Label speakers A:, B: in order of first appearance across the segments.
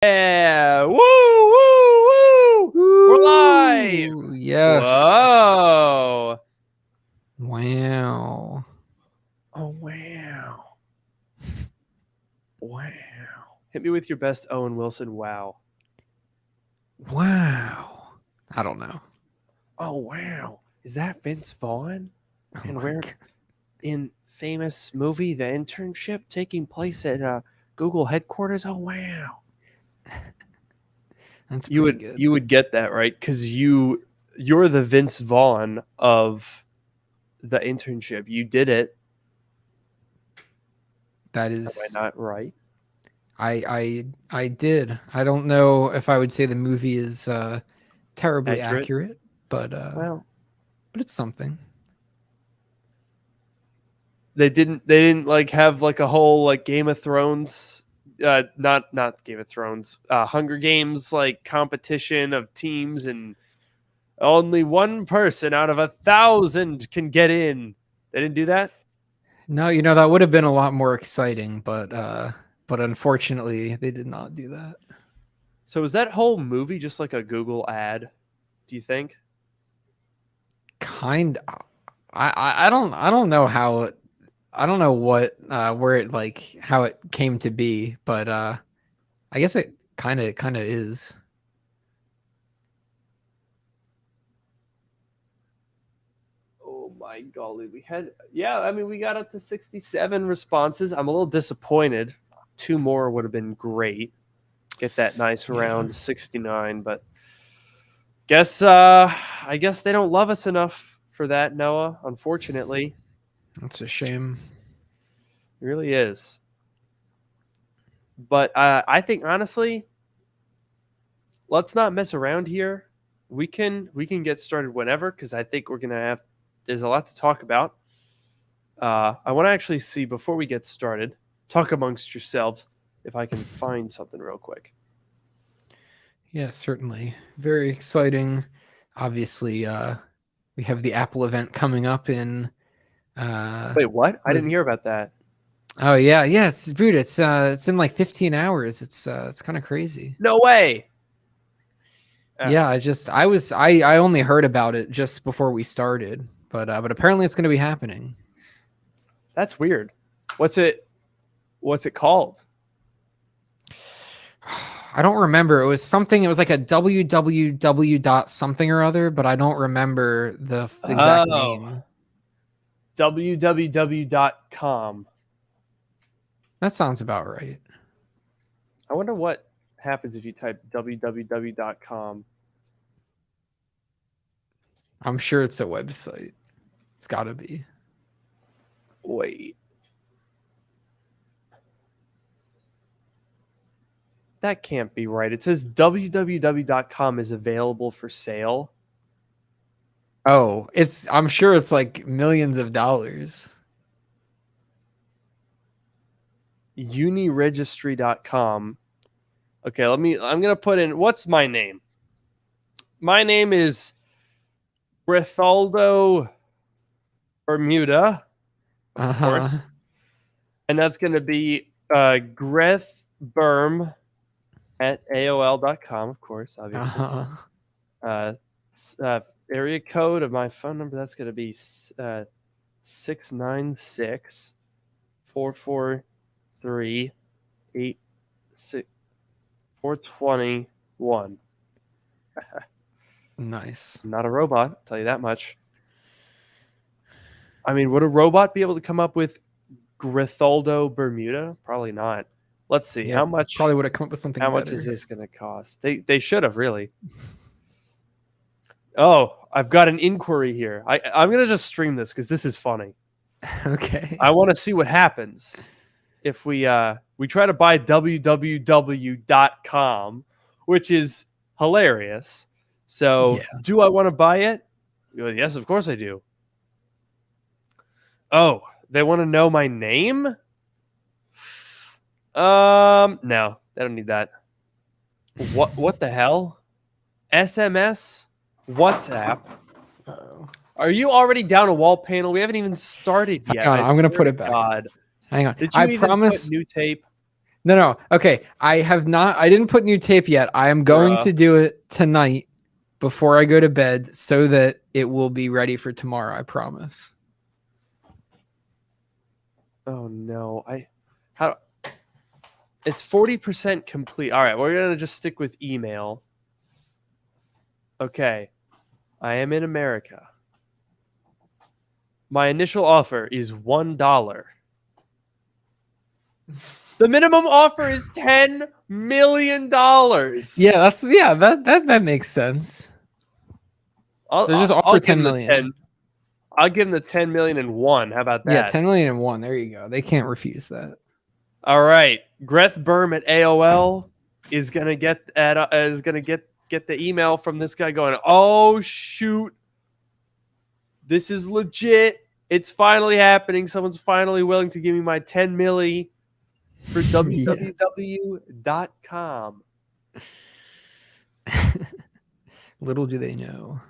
A: Yeah! Woo! Woo! Woo! We're live!
B: Ooh, yes.
A: Whoa!
B: Wow.
A: Oh, wow. Wow. Hit me with your best Owen Wilson wow.
B: Wow. I don't know.
A: Oh, wow. Is that Vince Vaughn?
B: Oh
A: And
B: my
A: we're
B: God.
A: in famous movie The Internship taking place at Google headquarters? Oh, wow.
B: That's
A: You
B: pretty
A: would
B: good.
A: you would get that, right? Because you're the Vince Vaughn of The Internship. You did it.
B: That
A: Am I
B: is
A: not right?
B: I did. I don't know if I would say the movie is terribly
A: Accurate?
B: accurate, but
A: Well,
B: it's something.
A: they didn't like have like a whole like Game of Thrones, not Game of Thrones, Hunger Games like competition of teams, and only one person out of 1,000 can get in. They didn't do that.
B: No, that would have been a lot more exciting, but unfortunately they did not do that.
A: So is that whole movie just like a Google ad? Do you think?
B: Kind I don't know how I don't know what where it like how it came to be, but I guess it kind of is.
A: Oh my golly, we got up to 67 responses. I'm a little disappointed. 2 more would have been great. Get that nice
B: Yeah,
A: round 69, but I guess they don't love us enough for that, Noah, unfortunately.
B: that's a shame.
A: It really is. But I think honestly, let's not mess around here. We can get started whenever, because I think we're gonna have there's a lot to talk about. I want to actually see before we get started, talk amongst yourselves if I can find something real quick.
B: Yeah, certainly. Very exciting. Obviously, we have the Apple event coming up in
A: Wait, what? I
B: what
A: didn't
B: is it?
A: hear about that.
B: Oh yeah, yes, dude, it's in like 15 hours. It's kind of crazy.
A: No way.
B: Yeah, I only heard about it just before we started, but apparently it's going to be happening.
A: That's weird. What's it? What's it called?
B: I don't remember. It was something. It was like a www dot something or other, but I don't remember the exact
A: Oh,
B: name.
A: www.com.
B: That sounds about right.
A: I wonder what happens if you type www.com.
B: I'm sure it's a website. It's got to be.
A: Wait. That can't be right. It says www.com is available for sale.
B: Oh, I'm sure it's like millions of dollars.
A: Uniregistry.com. Okay, I'm going to put in, what's my name? My name is Brethaldo Bermuda, of course. And that's going to be Greth Berm at AOL.com, of course, obviously. Area code of my phone number, that's going to be 696 443 421.
B: Nice.
A: I'm not a robot, I'll tell you that much. I mean, would a robot be able to come up with Gritholdo Bermuda? Probably not. Let's see.
B: Yeah,
A: How much
B: probably would have come up with something
A: how
B: better.
A: much is this going to cost? They should have, really. Oh, I've got an inquiry here. I'm going to just stream this because this is funny.
B: Okay.
A: I want to see what happens if we try to buy www.com, which is hilarious. So,
B: Yeah.
A: do I want to buy it? Well, yes, of course I do. Oh, they want to know my name? No, they don't need that. What the hell? SMS? WhatsApp?
B: Uh-oh.
A: Are you already down a wall panel? We haven't even started yet.
B: Hang on, I'm gonna put it back.
A: God.
B: Hang on.
A: Did you
B: I
A: even
B: promise.
A: put new tape?
B: No. Okay, I have not. I didn't put new tape yet. I am going
A: Bruh.
B: to do it tonight before I go to bed, so that it will be ready for tomorrow. I promise.
A: Oh no. How it's 40% complete. All right, we're gonna just stick with email. Okay. I am in America. My initial offer is $1. The minimum offer is $10 million.
B: Yeah, that makes sense. So just
A: I'll
B: offer
A: give
B: 10
A: him the
B: million.
A: 10. I'll give him the 10 million and one. How about
B: Yeah,
A: that?
B: 10 million and one. There you go. They can't refuse that.
A: All right. Greth Berm at AOL is gonna get the email from this guy going, oh shoot. This is legit. It's finally happening. Someone's finally willing to give me my 10 milli for
B: Yeah.
A: www.com.
B: Little do they know.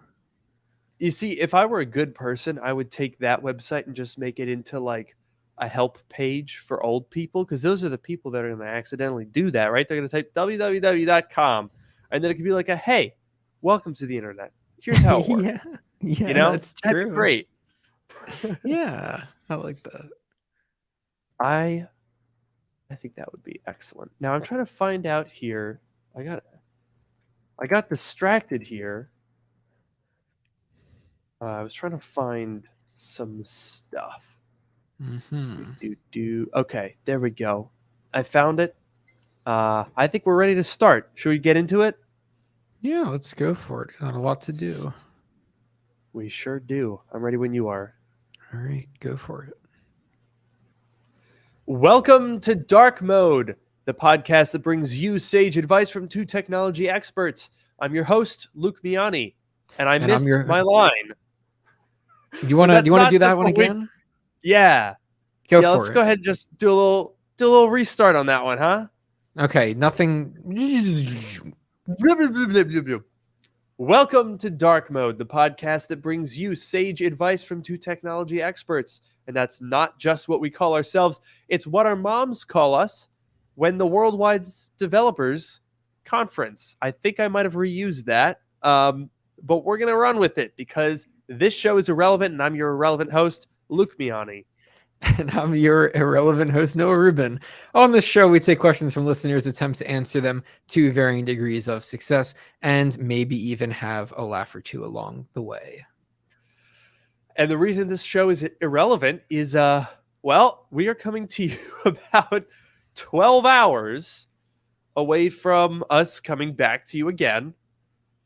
A: You see, if I were a good person, I would take that website and just make it into like a help page for old people, because those are the people that are going to accidentally do that, right? They're going to type www.com and then it could be like a hey, welcome to the internet. Here's how it works.
B: Yeah. Yeah,
A: You know,
B: that's
A: that'd be
B: true.
A: great.
B: Yeah, I like that.
A: I think that would be excellent. Now I'm trying to find out here. I got distracted here. I was trying to find some stuff. Okay, there we go. I found it. I think we're ready to start. Should we get into it?
B: Yeah, let's go for it. Got a lot to do.
A: We sure do. I'm ready when you are.
B: All right, go for it.
A: Welcome to Dark Mode, the podcast that brings you sage advice from two technology experts. I'm your host, Luke Miani, and I missed my line.
B: You want to do that one again?
A: Yeah.
B: Go for it.
A: Let's go ahead and just do a little restart on that one, huh?
B: Okay, nothing.
A: Welcome to Dark Mode, the podcast that brings you sage advice from two technology experts. And that's not just what we call ourselves, it's what our moms call us when the Worldwide Developers Conference. I think I might have reused that, but we're going to run with it because this show is irrelevant, and I'm your irrelevant host, Luke Miani.
B: And I'm your irrelevant host, Noah Rubin. On this show, we take questions from listeners, attempt to answer them to varying degrees of success, and maybe even have a laugh or two along the way.
A: And the reason this show is irrelevant is, we are coming to you about 12 hours away from us coming back to you again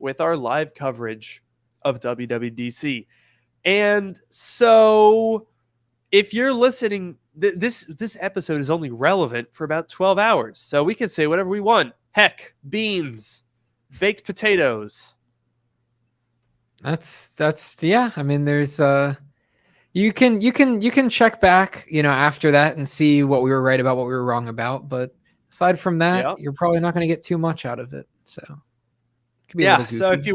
A: with our live coverage of WWDC. And so if you're listening, this episode is only relevant for about 12 hours. So we can say whatever we want. Heck, beans, baked potatoes.
B: That's yeah. I mean, there's you can check back, after that and see what we were right about, what we were wrong about. But aside from that, you're probably not going to get too much out of it. So it could be a little goofy.
A: So if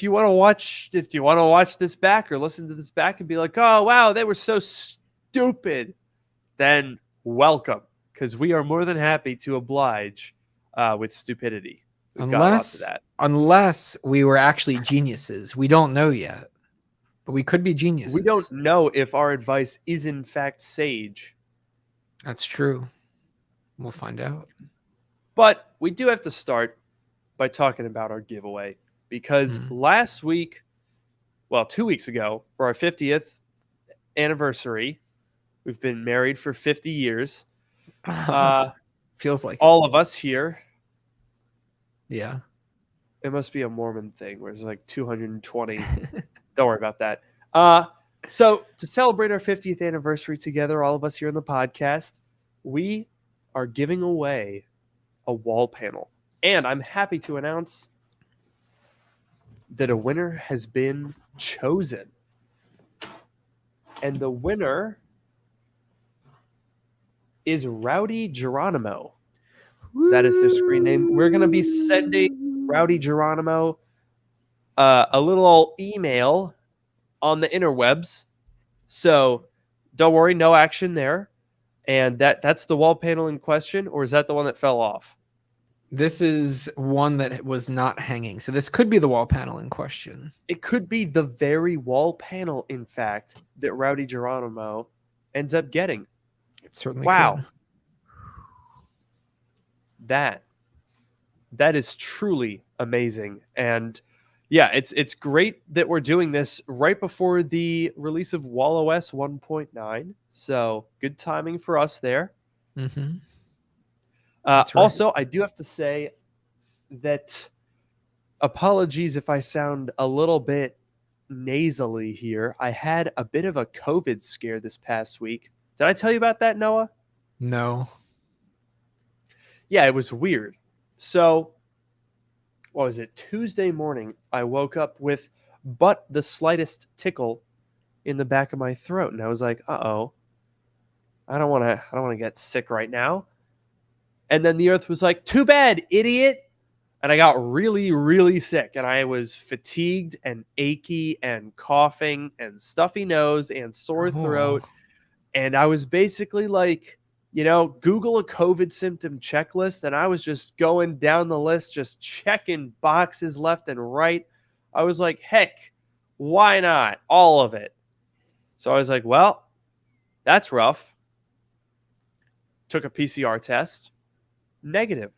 A: you wanna watch this back or listen to this back and be like, oh wow, they were so stupid, then welcome, because we are more than happy to oblige with stupidity. We've got lots of that.
B: Unless we were actually geniuses. We don't know yet. But we could be geniuses.
A: We don't know if our advice is in fact sage.
B: That's true. We'll find out.
A: But we do have to start by talking about our giveaway, because last week, 2 weeks ago, for our 50th anniversary, we've been married for 50 years.
B: Feels like
A: all of us here.
B: Yeah.
A: It must be a Mormon thing where it's like 220. Don't worry about that. So to celebrate our 50th anniversary together, all of us here on the podcast, we are giving away a wall panel. And I'm happy to announce that a winner has been chosen. And the winner is Rowdy Geronimo. That is their screen name. We're going to be sending Rowdy Geronimo a little email on the interwebs. So don't worry, no action there. And that's the wall panel in question, or is that the one that fell off?
B: This is one that was not hanging. So this could be the wall panel in question.
A: It could be the very wall panel, in fact, that Rowdy Geronimo ends up getting.
B: It certainly
A: Wow.
B: could.
A: That is truly amazing. And yeah, it's great that we're doing this right before the release of WallOS 1.9. So good timing for us there.
B: Mm-hmm.
A: Also, I do have to say that apologies if I sound a little bit nasally here. I had a bit of a COVID scare this past week. Did I tell you about that, Noah?
B: No.
A: Yeah, it was weird. So, what was it? Tuesday morning, I woke up with but the slightest tickle in the back of my throat, and I was like, "Uh-oh. I don't want to get sick right now." And then the earth was like, "Too bad, idiot." And I got really, really sick, and I was fatigued and achy and coughing and stuffy nose and sore throat. And I was basically like, Google a COVID symptom checklist. And I was just going down the list, just checking boxes left and right. I was like, heck, why not? All of it. So I was like, well, that's rough. Took a PCR test. Negative.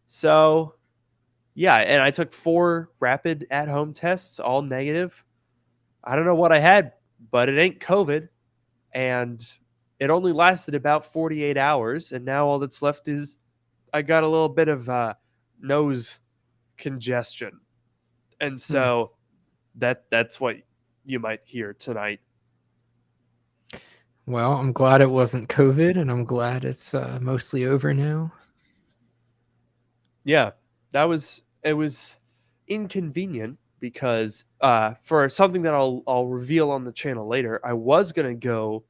A: So, yeah, and I took 4 rapid at-home tests, all negative. I don't know what I had, but it ain't COVID. And it only lasted about 48 hours. And now all that's left is I got a little bit of nose congestion. And so that's what you might hear tonight.
B: Well, I'm glad it wasn't COVID, and I'm glad it's mostly over now.
A: Yeah, it was inconvenient because for something that I'll reveal on the channel later, I was gonna go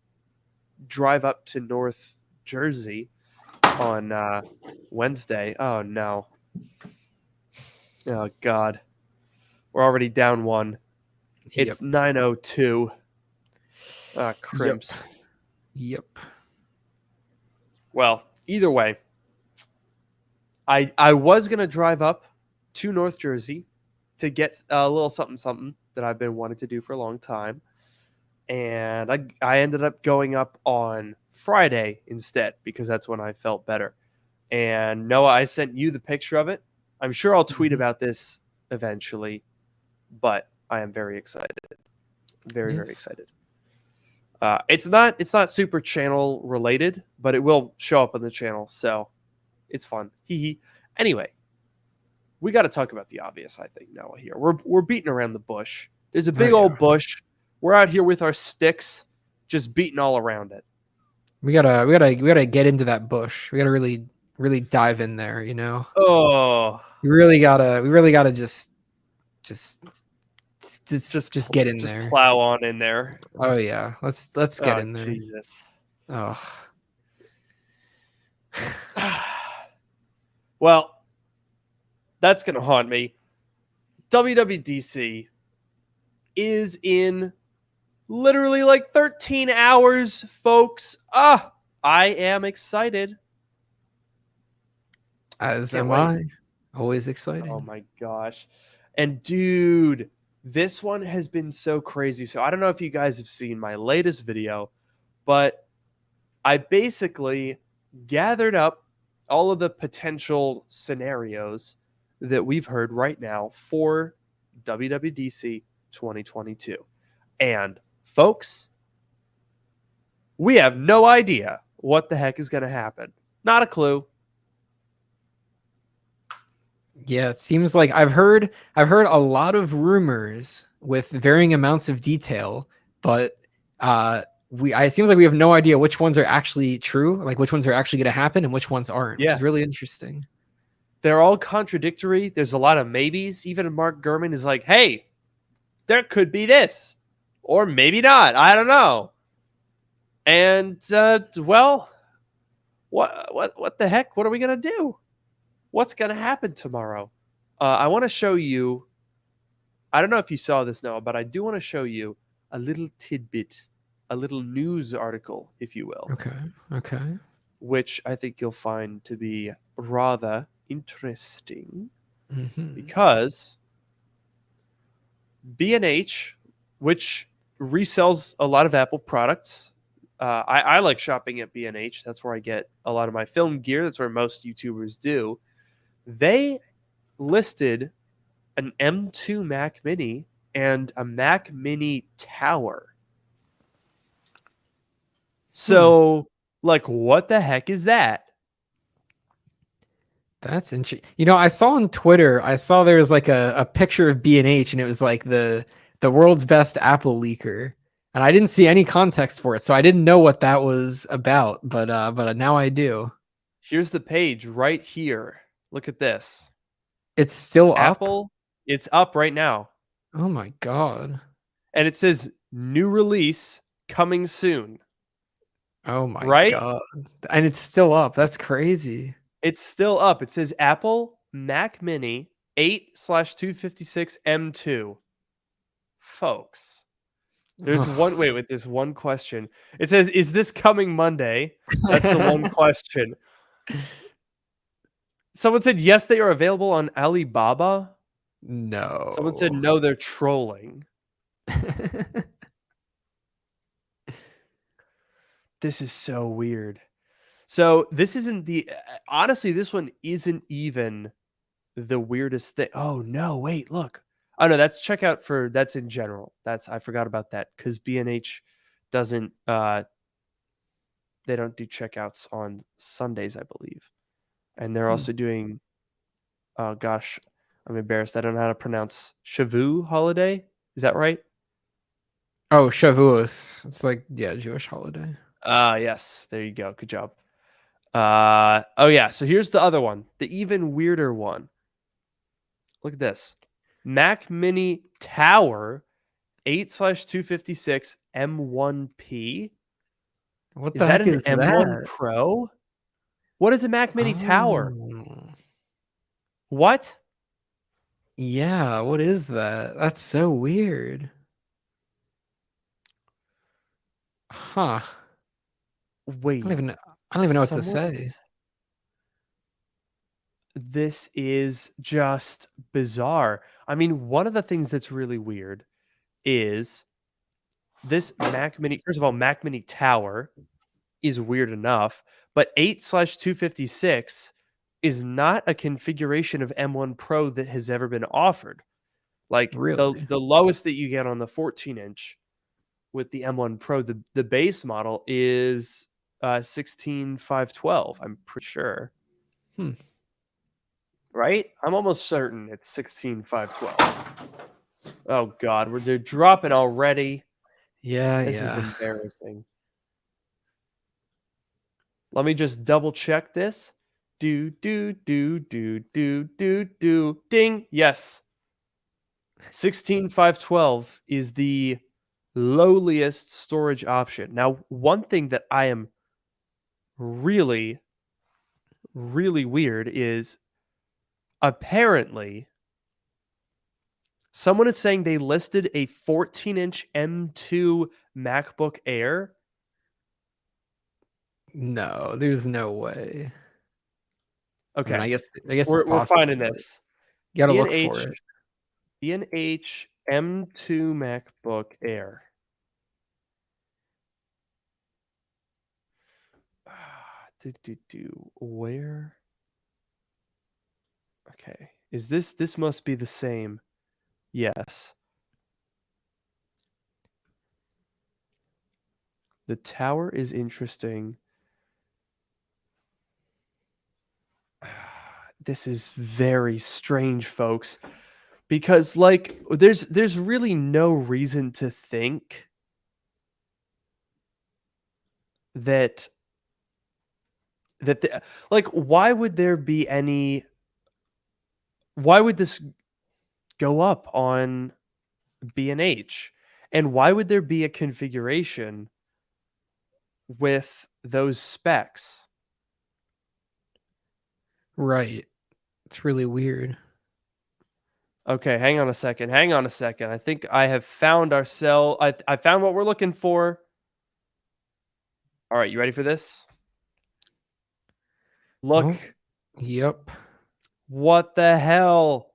A: drive up to North Jersey on Wednesday. Oh no! Oh God, we're already down 1. It's 9:02. Ah, crimps.
B: Yep.
A: Well, either way, I was gonna drive up to North Jersey to get a little something that I've been wanting to do for a long time, and I ended up going up on Friday instead because that's when I felt better. And Noah, I sent you the picture of it. I'm sure I'll tweet about this eventually, but I am very excited, very excited. It's not super channel related, but it will show up on the channel, so it's fun. Hee hee. Anyway, we got to talk about the obvious. I think Noah here. We're beating around the bush. There's a big old bush. We're out here with our sticks, just beating all around it.
B: We gotta get into that bush. We gotta really dive in there.
A: Oh,
B: we really gotta just get in there.
A: Just plow on in there.
B: Oh yeah, let's get in there.
A: Jesus.
B: Oh.
A: Well, that's gonna haunt me. WWDC is in literally like 13 hours, folks. I am excited.
B: As am I. Always excited.
A: Oh my gosh. And dude, this one has been so crazy. So I don't know if you guys have seen my latest video, but I basically gathered up all of the potential scenarios that we've heard right now for WWDC 2022. And folks, we have no idea what the heck is going to happen. Not a clue.
B: Yeah, it seems like I've heard a lot of rumors with varying amounts of detail, but it seems like we have no idea which ones are actually true, like which ones are actually going to happen and which ones aren't, which is really interesting.
A: They're all contradictory. There's a lot of maybes. Even Mark Gurman is like, hey, there could be this, or maybe not. I don't know. And, well, what the heck? What are we going to do? What's going to happen tomorrow? I want to show you. I don't know if you saw this, Noah, but I do want to show you a little tidbit little news article, if you will.
B: Okay.
A: Which I think you'll find to be rather interesting,
B: Mm-hmm.
A: because B&H, which resells a lot of Apple products, I like shopping at B&H. That's where I get a lot of my film gear. That's where most YouTubers do. They listed an M2 Mac Mini and a Mac Mini Tower. So, like, what the heck is that?
B: That's interesting. I saw on Twitter, there was like a picture of B&H, and it was like the world's best Apple leaker. And I didn't see any context for it, so I didn't know what that was about, but now I do.
A: Here's the page right here. Look at this.
B: It's still up?
A: Apple, it's up right now.
B: Oh my god.
A: And it says new release coming soon.
B: Oh my
A: Right?
B: god. And it's still up. That's crazy.
A: It's still up. It says Apple Mac Mini 8/256 M2. Folks, there's there's one question. It says, is this coming Monday? That's the one question. Someone said, yes, they are available on Alibaba.
B: No.
A: Someone said, no, they're trolling. This is so weird. So this isn't honestly, this one isn't even the weirdest thing. Oh no, wait, look. Oh no, that's checkout that's in general. I forgot about that, because B&H doesn't they don't do checkouts on Sundays, I believe. And they're also doing, oh gosh, I'm embarrassed. I don't know how to pronounce Shavu holiday. Is that right?
B: Oh, Shavuos. It's like, yeah, Jewish holiday.
A: Yes. There you go. Good job. Oh yeah. So here's the other one, the even weirder one. Look at this. Mac Mini Tower 8/256 M1P.
B: What the heck is
A: an M1
B: that?
A: Pro? What is a Mac Mini Tower?
B: Oh.
A: What?
B: Yeah, what is that? That's so weird. Huh.
A: Wait.
B: I don't even know what to say.
A: This is just bizarre. I mean, one of the things that's really weird is this Mac Mini. First of all, Mac Mini Tower is weird enough, but 8/256 is not a configuration of M1 Pro that has ever been offered. Like,
B: Really?
A: the lowest that you get on the 14-inch with the M1 Pro, the base model is 16,512. I'm pretty sure. Right? I'm almost certain it's 16,512. Oh God, they're dropping already.
B: Yeah,
A: This is embarrassing. Let me just double check this. Do. Ding. Yes. 16,512 is the lowliest storage option. Now, one thing that I am really, really weird is, apparently someone is saying they listed a 14-inch M2 MacBook Air.
B: No, there's no way.
A: Okay.
B: I mean, I guess it's
A: we're
B: possible.
A: finding this.
B: You gotta look for it.
A: B&H M2 MacBook Air. Where? Okay. Is this must be the same? Yes. The tower is interesting. This is very strange, folks, because like there's really no reason to think that like, why would this go up on B&H, and why would there be a configuration with those specs?
B: Right. It's really weird.
A: Okay, hang on a second. I think I have found I found what we're looking for. All right, you ready for this? Look.
B: Oh, yep.
A: What the hell?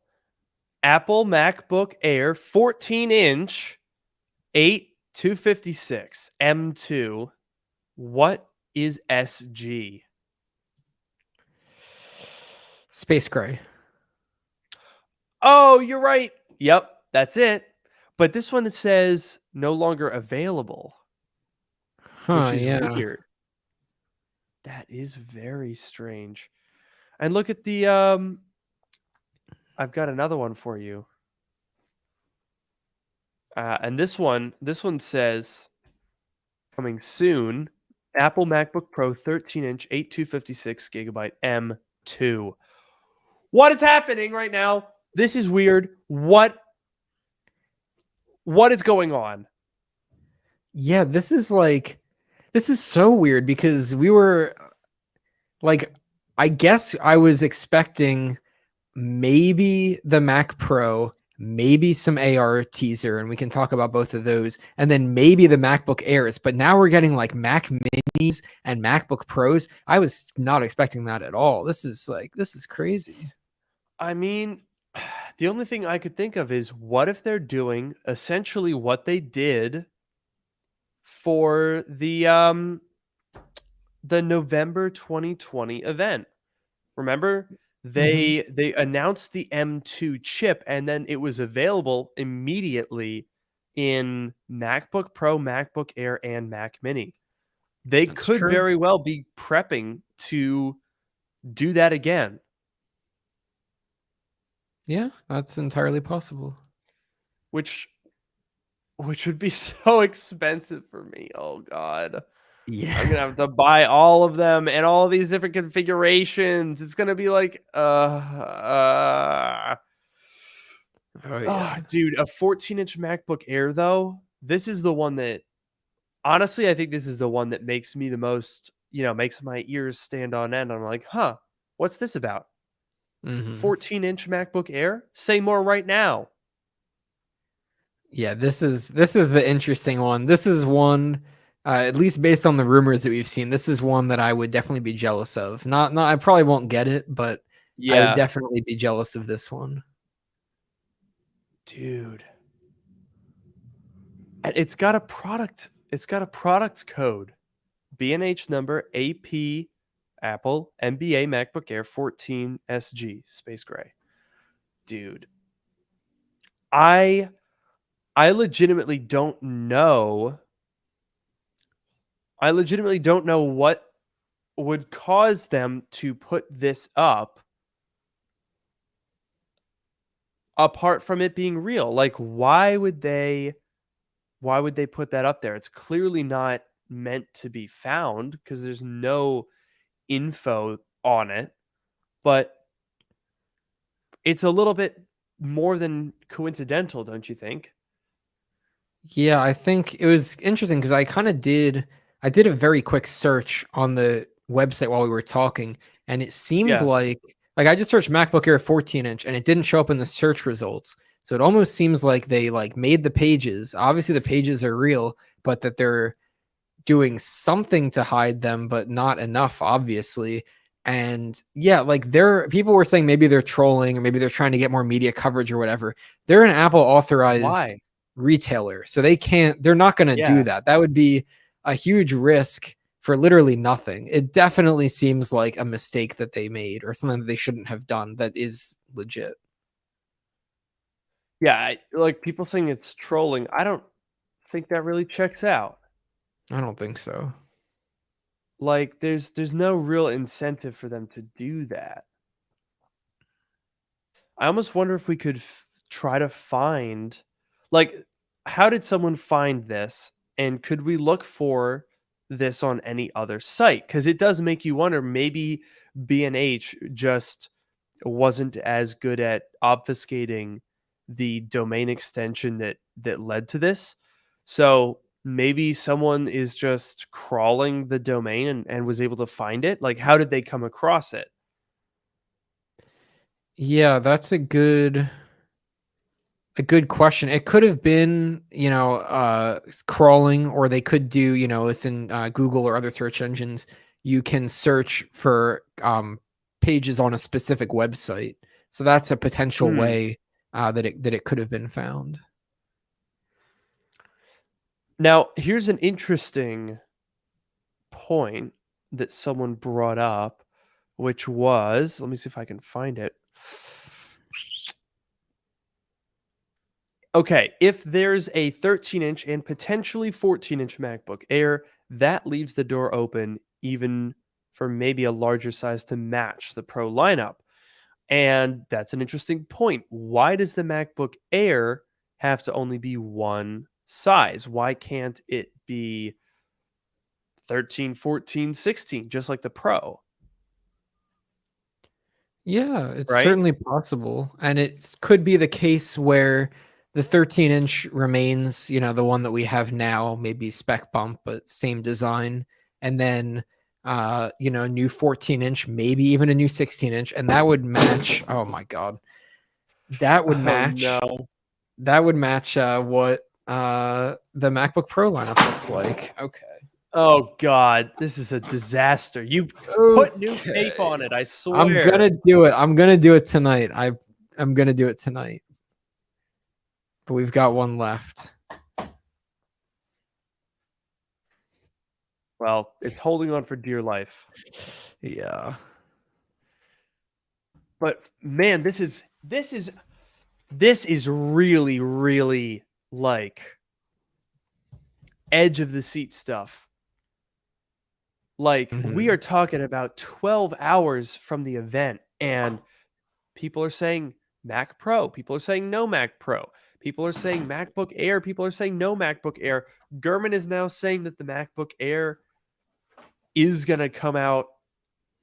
A: Apple MacBook Air 14-inch 8256 M2. What is SG?
B: Space Gray.
A: Oh, you're right. Yep, that's it. But this one says no longer available, which is
B: Yeah.
A: weird. That is very strange. And look at the I've got another one for you. And this one says coming soon, Apple MacBook Pro 13-inch 8256 gigabyte M2. What is happening right now? This is weird. What is going on?
B: Yeah, this is so weird because we were like, I guess I was expecting maybe the Mac Pro, maybe some AR teaser, and we can talk about both of those, and then maybe the MacBook Airs. But now we're getting like Mac Minis and MacBook Pros. I was not expecting that at all. This is crazy.
A: I mean, the only thing I could think of is what if they're doing essentially what they did for the November 2020 event. Remember? They announced the M2 chip and then it was available immediately in MacBook Pro, MacBook Air, and Mac Mini. They could very well be prepping to do that again.
B: Yeah, that's entirely possible.
A: Which would be so expensive for me. Oh God.
B: Yeah.
A: I'm gonna have to buy all of them and all these different configurations. It's gonna be like dude, a 14-inch MacBook Air though. This is the one that honestly, I think this is the one that makes me the most, makes my ears stand on end. I'm like, huh, what's this about? 14-inch MacBook Air? Say more right now.
B: Yeah, this is the interesting one. This is one, at least based on the rumors that we've seen, this is one that I would definitely be jealous of. Not I probably won't get it, but I would definitely be jealous of this one.
A: Dude. And it's got a product code. B&H number AP Apple MBA MacBook Air 14 SG Space Gray. Dude. I legitimately don't know. What would cause them to put this up apart from it being real. Like why would they put that up there? It's clearly not meant to be found because there's no info on it, but it's a little bit more than coincidental, don't you think?
B: Yeah, I think it was interesting because I did a very quick search on the website while we were talking, and it seemed like I just searched MacBook Air 14-inch and it didn't show up in the search results. So it almost seems like they made the pages. Obviously the pages are real, but that they're doing something to hide them, but not enough, obviously. And yeah, people were saying maybe they're trolling or maybe they're trying to get more media coverage or whatever. They're an Apple authorized retailer, so they're not going to do that. That would be a huge risk for literally nothing. It definitely seems like a mistake that they made or something that they shouldn't have done that is legit.
A: Yeah, like people saying it's trolling. I don't think that really checks out.
B: I don't think so.
A: Like there's no real incentive for them to do that. I almost wonder if we could try to find, like, how did someone find this, and could we look for this on any other site? Because it does make you wonder. Maybe B&H just wasn't as good at obfuscating the domain extension that led to this. So maybe someone is just crawling the domain and was able to find it. Like, how did they come across it?
B: Yeah, that's a good a good question. It could have been, crawling, or they could do, within Google or other search engines, you can search for pages on a specific website. So that's a potential way that it could have been found.
A: Now, here's an interesting point that someone brought up, which was, let me see if I can find it. Okay, if there's a 13-inch and potentially 14-inch MacBook Air, that leaves the door open even for maybe a larger size to match the Pro lineup. And that's an interesting point. Why does the MacBook Air have to only be one size? Why can't it be 13, 14, 16, just like the Pro?
B: Yeah, it's
A: Right?
B: certainly possible. And it could be the case where the 13-inch remains, the one that we have now, maybe spec bump, but same design. And then, new 14-inch, maybe even a new 16-inch. And that would match. Oh my God. That would
A: Oh
B: match.
A: no.
B: That would match what the MacBook Pro lineup looks like. Okay.
A: Oh God, this is a disaster. You put new tape on it, I
B: I'm
A: swear.
B: gonna do it. I'm gonna do it tonight. I'm gonna do it tonight. But we've got one left.
A: Well, it's holding on for dear life.
B: Yeah.
A: But man, this is really, really like edge of the seat stuff. Like we are talking about 12 hours from the event, and people are saying Mac Pro. People are saying no Mac Pro. People are saying MacBook Air. People are saying no MacBook Air. Gurman is now saying that the MacBook Air is going to come out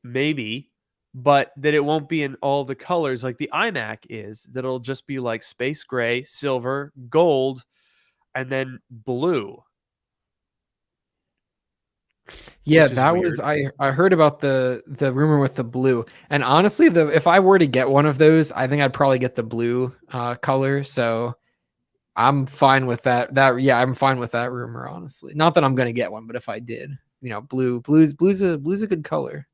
A: maybe, but that it won't be in all the colors like the iMac is. That it'll just be like space gray, silver, gold, and then blue.
B: Yeah, that was I heard about the rumor with the blue. And honestly, if I were to get one of those, I think I'd probably get the blue color. So I'm fine with that. I'm fine with that rumor, honestly. Not that I'm gonna get one, but if I did, blue's a good color.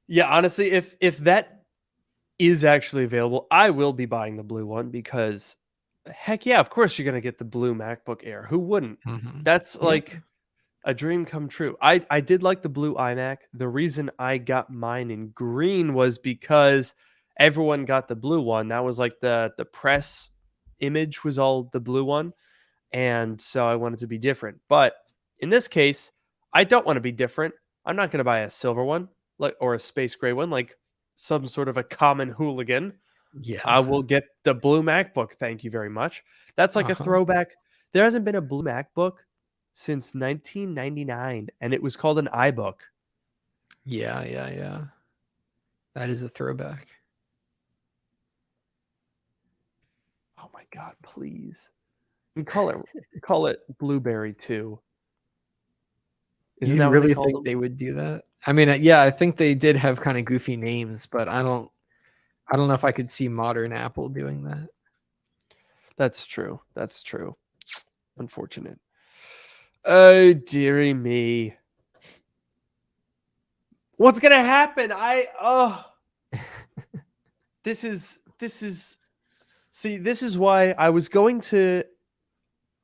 A: Yeah, honestly, if that is actually available, I will be buying the blue one because heck yeah, of course you're gonna get the blue MacBook Air. Who wouldn't? That's like a dream come true. I did like the blue iMac. The reason I got mine in green was because everyone got the blue one. That was like the press image was all the blue one, and so I wanted to be different. But in this case, I don't want to be different. I'm not going to buy a silver one like or a space gray one like some sort of a common hooligan.
B: Yeah.
A: I will get the blue MacBook. Thank you very much. That's like a throwback. There hasn't been a blue MacBook since 1999, and it was called an iBook.
B: Yeah. That is a throwback.
A: Oh my God, please. And call it Blueberry too. Isn't
B: You
A: that what they
B: really
A: called
B: think
A: them?
B: they would do that? I mean, yeah, I think they did have kind of goofy names, but I don't know if I could see modern Apple doing that.
A: That's true. That's true. Unfortunate. Oh, dearie me. What's gonna happen? This is see, this is why I was going to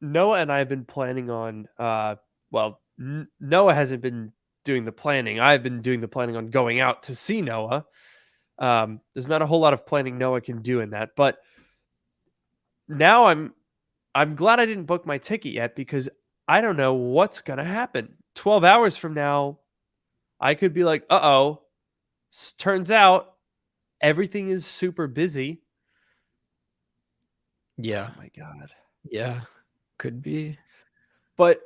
A: Noah and I have been planning on Noah hasn't been doing the planning. I've been doing the planning on going out to see Noah. There's not a whole lot of planning Noah can do in that, but now I'm glad I didn't book my ticket yet because I don't know what's gonna happen. 12 hours from now, I could be like, uh-oh. Turns out everything is super busy.
B: Yeah.
A: Oh my God.
B: Yeah. Could be.
A: But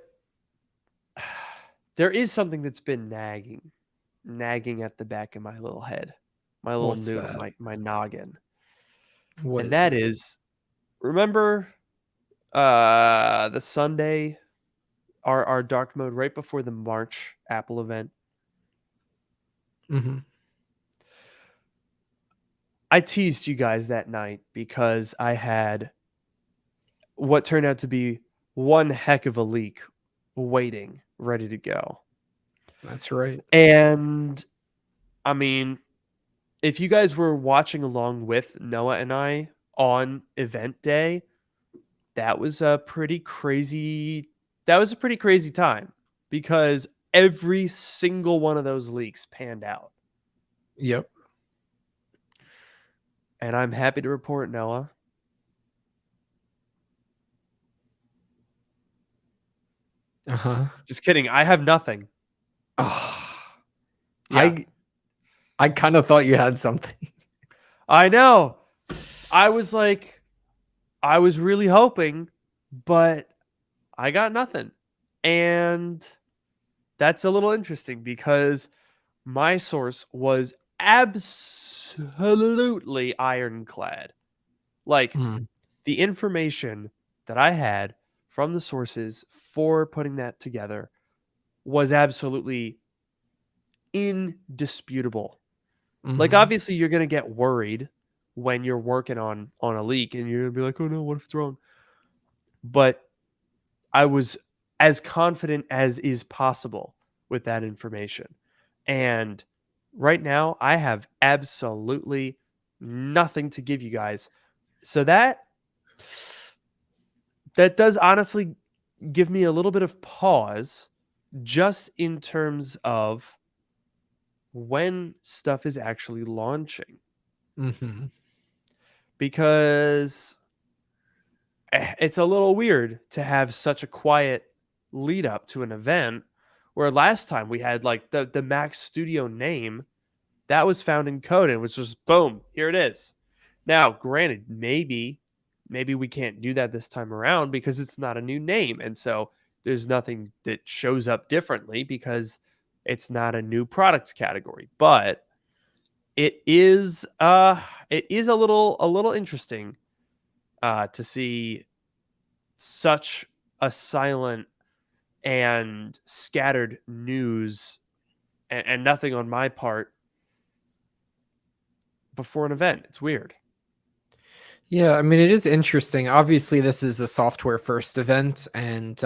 A: there is something that's been nagging at the back of my little head, my little
B: What's
A: noodle,
B: that?
A: my noggin.
B: What
A: And
B: is
A: that
B: it?
A: is, remember the Sunday, our dark mode right before the March Apple event?
B: Mm-hmm.
A: I teased you guys that night because I had what turned out to be one heck of a leak waiting, ready to go.
B: That's right.
A: And I mean, if you guys were watching along with Noah and I on event day, that was a pretty crazy time because every single one of those leaks panned out.
B: Yep.
A: And I'm happy to report, Noah, just kidding. I have nothing.
B: Oh,
A: Yeah.
B: I kind of thought you had something.
A: I know. I was really hoping, but I got nothing. And that's a little interesting because my source was absolutely ironclad. Like the information that I had from the sources for putting that together was absolutely indisputable. Like obviously you're going to get worried when you're working on a leak and you're going to be like, "Oh no, what if it's wrong?" But I was as confident as is possible with that information. And right now I have absolutely nothing to give you guys. So that does honestly give me a little bit of pause just in terms of when stuff is actually launching. Because it's a little weird to have such a quiet lead up to an event where last time we had like the Max Studio name that was found in code and was just boom, here it is. Now, granted, maybe we can't do that this time around because it's not a new name. And so there's nothing that shows up differently because it's not a new product category. But it is a little interesting to see such a silent and scattered news and nothing on my part before an event. It's weird.
B: Yeah, I mean, it is interesting. Obviously, this is a software first event, and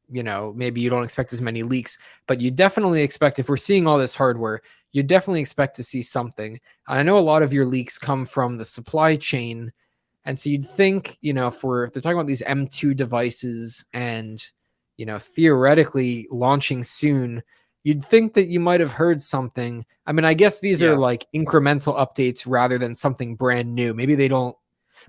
B: maybe you don't expect as many leaks, but you definitely expect, if we're seeing all this hardware, you definitely expect to see something. And I know a lot of your leaks come from the supply chain, and so you'd think, if they're talking about these M2 devices and theoretically launching soon, you'd think that you might have heard something. I mean, I guess these are like incremental updates rather than something brand new. Maybe they don't.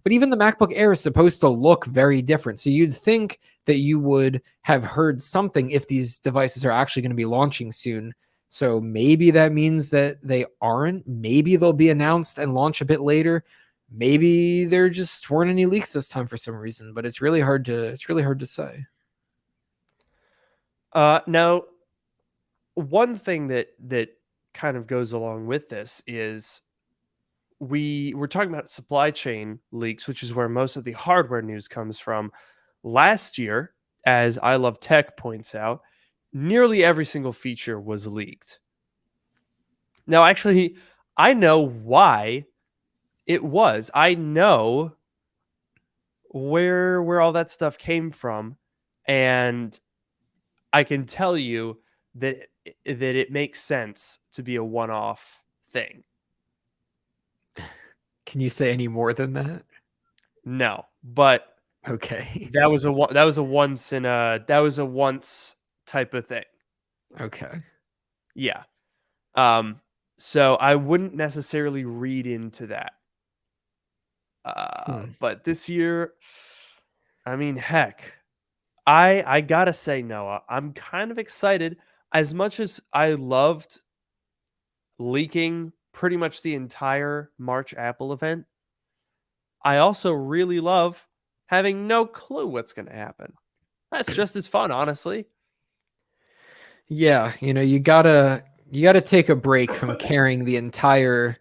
B: But even the MacBook Air is supposed to look very different. So you'd think that you would have heard something if these devices are actually going to be launching soon. So maybe that means that they aren't. Maybe they'll be announced and launch a bit later. Maybe there just weren't any leaks this time for some reason, but it's really hard to say.
A: Now, one thing that kind of goes along with this is we're talking about supply chain leaks, which is where most of the hardware news comes from. Last year, as I Love Tech points out, nearly every single feature was leaked. Now, actually, I know why it was. I know where all that stuff came from, and I can tell you that it makes sense to be a one-off thing.
B: Can you say any more than that?
A: No, but
B: okay.
A: That was a once type of thing.
B: Okay.
A: Yeah. So I wouldn't necessarily read into that. But this year, I mean, heck, I gotta say, Noah, I'm kind of excited. As much as I loved leaking pretty much the entire March Apple event, I also really love having no clue what's going to happen. That's just as fun, honestly.
B: Yeah, you gotta take a break from carrying the entire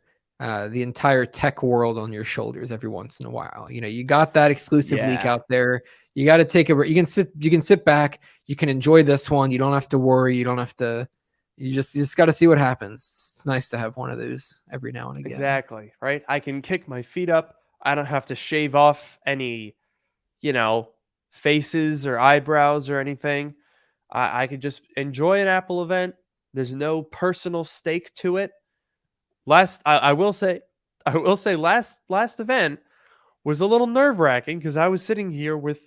B: tech world on your shoulders every once in a while. You got that exclusive leak out there. You got to take a break. You can sit back. You can enjoy this one. You don't have to worry. You don't have to You just got to see what happens. It's nice to have one of those every now and again.
A: Exactly, right? I can kick my feet up. I don't have to shave off any, faces or eyebrows or anything. I could just enjoy an Apple event. There's no personal stake to it. I will say, last event was a little nerve wracking because I was sitting here with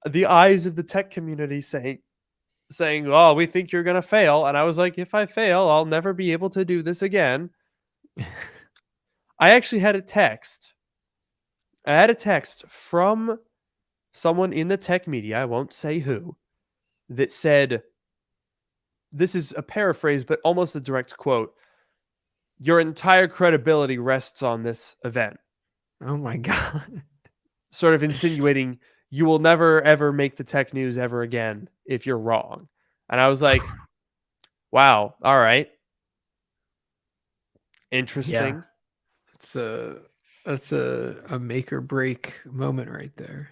A: the eyes of the tech community saying, "Oh, we think you're gonna fail," and I was like, "If I fail, I'll never be able to do this again." I actually had a text. I had a text from someone in the tech media, I won't say who, that said, this is a paraphrase, but almost a direct quote, "Your entire credibility rests on this event."
B: Oh my God.
A: Sort of insinuating you will never, ever make the tech news ever again if you're wrong. And I was like, wow, all right. Interesting.
B: Yeah. That's a make or break moment right there.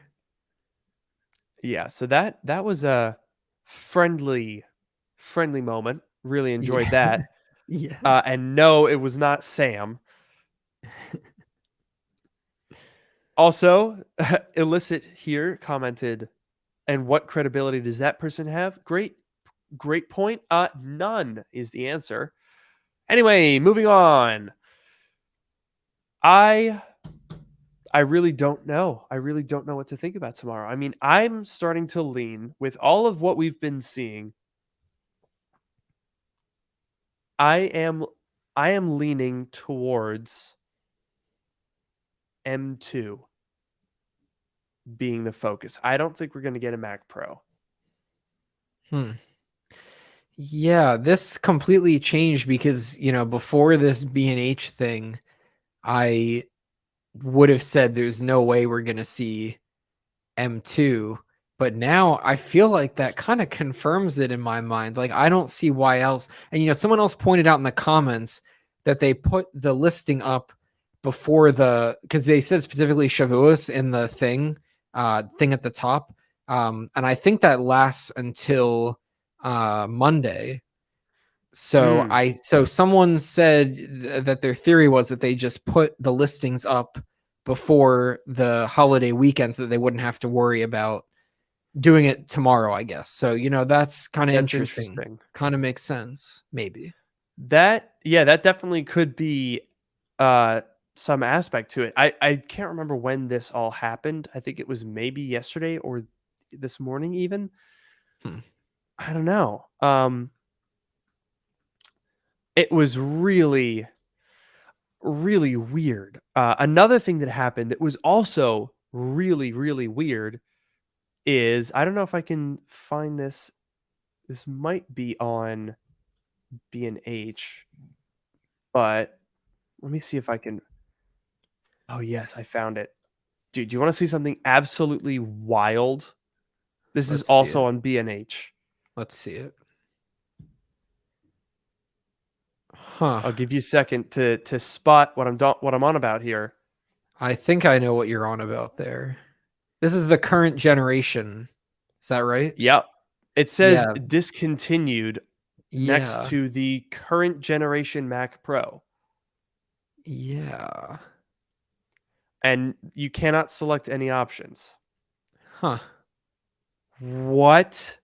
A: Yeah, so that was a friendly moment. Really enjoyed that.
B: Yeah.
A: And no, it was not Sam. Also, Illicit here commented, and what credibility does that person have? Great point. None is the answer. Anyway, moving on. I really don't know. I really don't know what to think about tomorrow. I mean, I'm starting to lean with all of what we've been seeing. I am leaning towards M2 being the focus. I don't think we're going to get a Mac Pro.
B: Yeah, this completely changed because, before this B&H thing, I would have said there's no way we're going to see M2, but now I feel like that kind of confirms it in my mind. Like, I don't see why else. And, someone else pointed out in the comments that they put the listing up before because they said specifically Shavuos in the thing at the top. And I think that lasts until Monday. So someone said that their theory was that they just put the listings up before the holiday weekend so that they wouldn't have to worry about doing it tomorrow, I guess. So, that's kind of interesting. Kind of makes sense, maybe.
A: That definitely could be some aspect to it. I can't remember when this all happened. I think it was maybe yesterday or this morning even. I don't know. It was really, really weird. Another thing that happened that was also really, really weird is, I don't know if I can find this. This might be on B&H, but let me see if I can. Oh, yes, I found it. Dude, do you want to see something absolutely wild? This is also on B&H.
B: Let's see it.
A: Huh. I'll give you a second to spot what I'm on about here.
B: I think I know what you're on about there. This is the current generation. Is that right?
A: Yep. It says discontinued next to the current generation Mac Pro.
B: Yeah.
A: And you cannot select any options.
B: Huh.
A: What?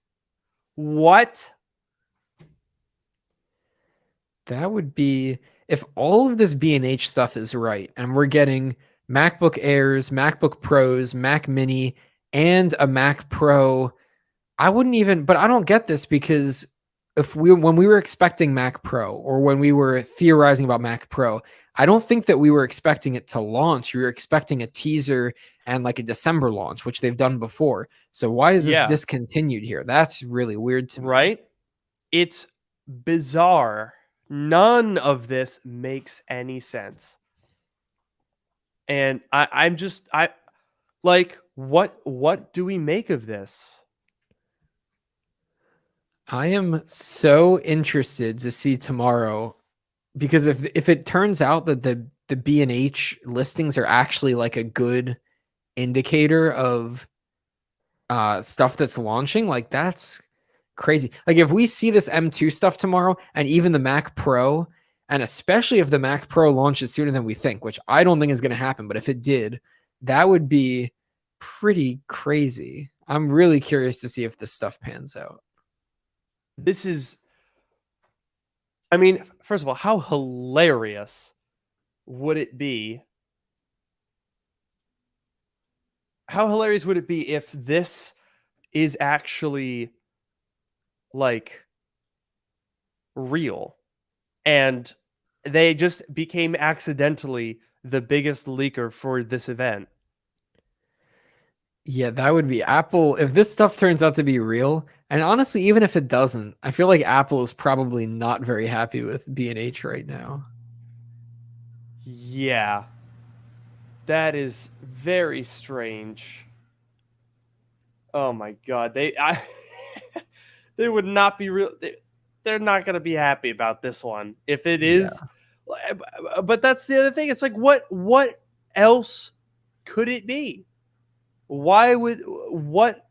B: That would be, if all of this B&H stuff is right, and we're getting MacBook Airs, MacBook Pros, Mac Mini, and a Mac Pro, but I don't get this because when we were expecting Mac Pro, or when we were theorizing about Mac Pro, I don't think that we were expecting it to launch. We were expecting a teaser and like a December launch, which they've done before. So why is this discontinued here? That's really weird to me.
A: Right? It's bizarre. None of this makes any sense. And I'm just what do we make of this?
B: I am so interested to see tomorrow, because if it turns out that the B&H listings are actually like a good indicator of stuff that's launching, like that's crazy. Like if we see this M2 stuff tomorrow and even the Mac Pro, and especially if the Mac Pro launches sooner than we think, which I don't think is going to happen, but if it did, that would be pretty crazy. I'm really curious to see if this stuff pans out.
A: This is, I mean, first of all, how hilarious would it be? How hilarious would it be if this is actually like real and they just became accidentally the biggest leaker for this event?
B: Yeah, that would be Apple. If this stuff turns out to be real, and honestly, even if it doesn't, I feel like Apple is probably not very happy with B&H right now.
A: Yeah. That is very strange. Oh my god. They would not be real. They're not going to be happy about this one. If it is, but that's the other thing. It's like what else could it be? What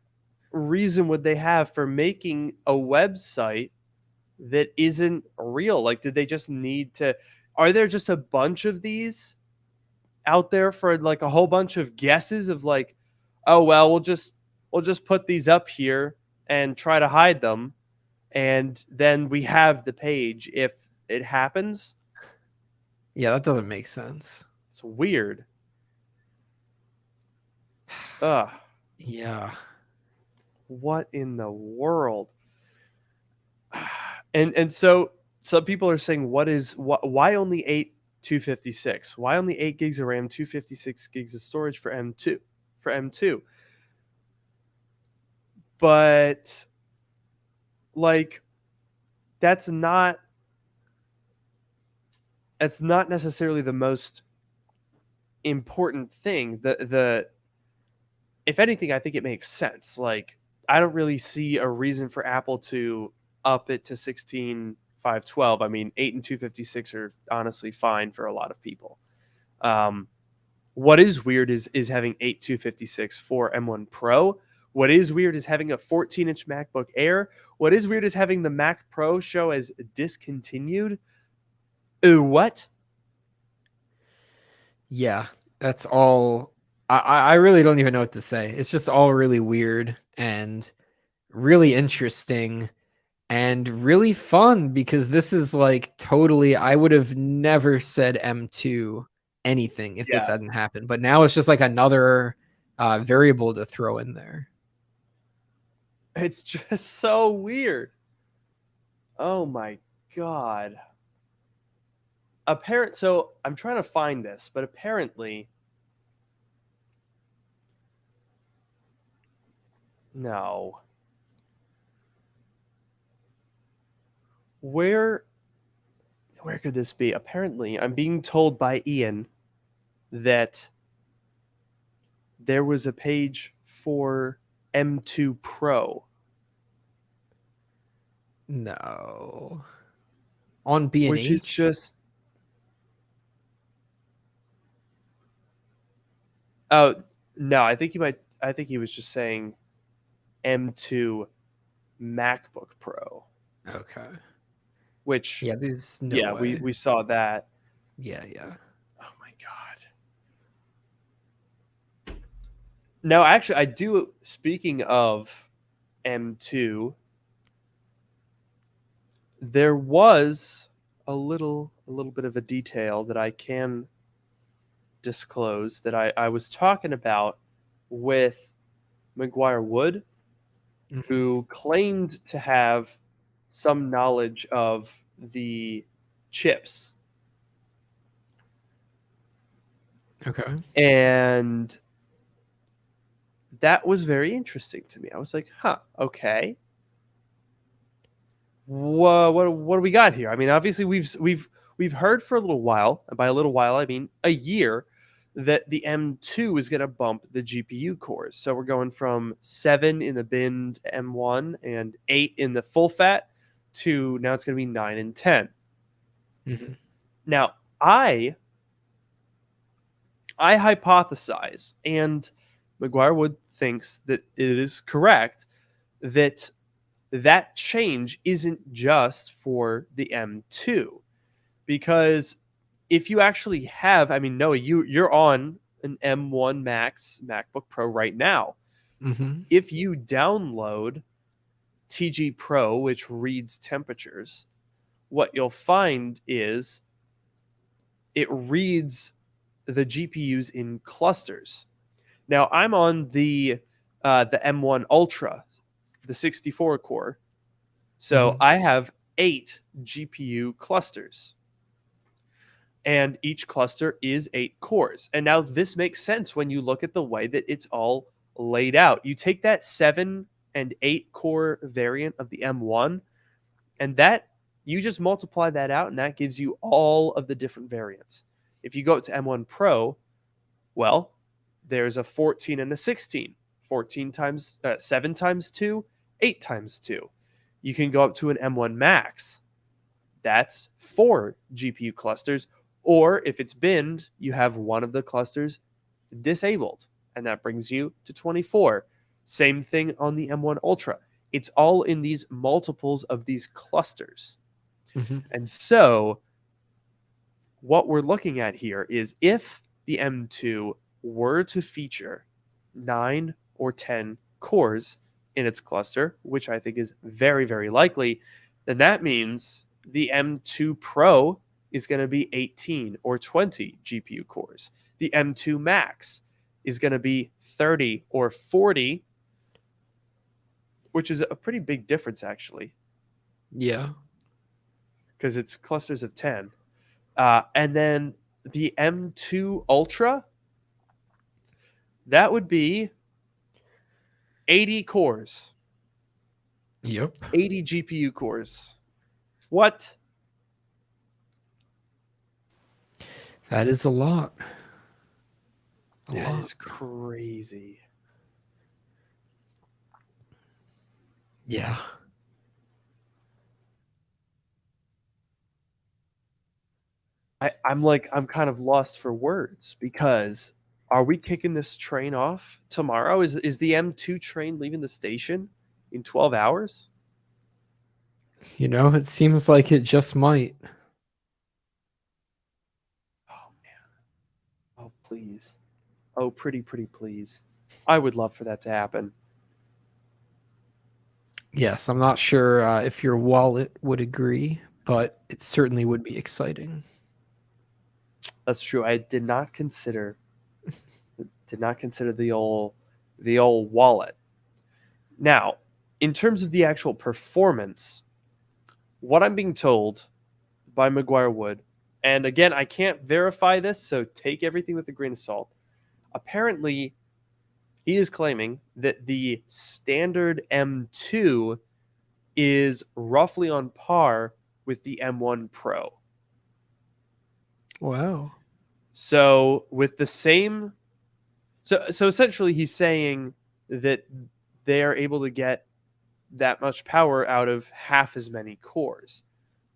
A: reason would they have for making a website that isn't real? Like, did they just need to, are there just a bunch of these out there for like a whole bunch of guesses of like, oh well, we'll just put these up here and try to hide them, and then we have the page if it happens?
B: Yeah, that doesn't make sense.
A: It's weird. Ugh.
B: Yeah.
A: What in the world? And so some people are saying, why only 256? Why only 8 gigs of RAM, 256 gigs of storage for M2? But like that's not necessarily the most important thing. The if anything, I think it makes sense. Like, I don't really see a reason for Apple to up it to 16,512. I mean, 8 and 256 are honestly fine for a lot of people. What is weird is having 8 256 for M1 Pro. What is weird is having a 14-inch MacBook Air. What is weird is having the Mac Pro show as discontinued. What?
B: Yeah, that's all. I really don't even know what to say. It's just all really weird and really interesting and really fun because this is like totally, I would have never said M2 anything if this hadn't happened. But now it's just like another variable to throw in there.
A: It's just so weird. Oh my god. So I'm trying to find this, but apparently no. Where could this be? Apparently, I'm being told by Ian that there was a page for M2 Pro.
B: No. On B&H?
A: Which is just... Oh, no, I think he was just saying M2 MacBook Pro.
B: Okay.
A: Which,
B: yeah, there's no way.
A: we saw that.
B: Yeah.
A: Oh my god. No, actually, I do. Speaking of M2, there was a little bit of a detail that I can disclose that I was talking about with McGuire Wood, who claimed to have some knowledge of the chips.
B: Okay.
A: And that was very interesting to me. I was like, huh, okay. What do we got here? I mean, obviously we've heard for a little while, and by a little while I mean a year, that the M2 is going to bump the GPU cores. So we're going from 7 in the binned M1 and 8 in the full fat to now it's going to be 9 and 10.
B: Mm-hmm.
A: Now, I hypothesize, and McGuire Wood thinks that it is correct, that that change isn't just for the M2, because if you actually have, I mean, Noah, you're on an M1 Max MacBook Pro right now.
B: Mm-hmm.
A: If you download TG Pro, which reads temperatures, what you'll find is it reads the GPUs in clusters. Now I'm on the M1 Ultra, the 64 core. So I have 8 GPU clusters. And each cluster is 8 cores. And now this makes sense when you look at the way that it's all laid out. You take that 7 and 8 core variant of the M1, and that you just multiply that out, and that gives you all of the different variants. If you go to M1 Pro, well, there's a 14 and a 16. 14 times 7 times 2, 8 times 2. You can go up to an M1 Max. That's 4 GPU clusters. Or if it's binned, you have one of the clusters disabled, and that brings you to 24. Same thing on the M1 Ultra. It's all in these multiples of these clusters.
B: Mm-hmm.
A: And so what we're looking at here is if the M2 were to feature 9 or 10 cores in its cluster, which I think is very, very likely, then that means the M2 Pro is going to be 18 or 20 GPU cores. The M2 Max is going to be 30 or 40, which is a pretty big difference, actually.
B: Yeah.
A: Because it's clusters of 10. And then the M2 Ultra, that would be 80 cores.
B: Yep.
A: 80 GPU cores. What?
B: That is a lot.
A: That is crazy.
B: Yeah.
A: I'm kind of lost for words, because are we kicking this train off tomorrow? Is the M2 train leaving the station in 12 hours?
B: You know, it seems like it just might.
A: Oh, man. Oh, please. Oh, pretty please. I would love for that to happen.
B: Yes, I'm not sure if your wallet would agree, but it certainly would be exciting.
A: That's true. I did not consider the old wallet. Now, in terms of the actual performance, what I'm being told by McGuire Wood, and again, I can't verify this, so take everything with a grain of salt. Apparently, he is claiming that the standard M2 is roughly on par with the M1 Pro.
B: Wow.
A: So with the same, so essentially he's saying that they are able to get that much power out of half as many cores.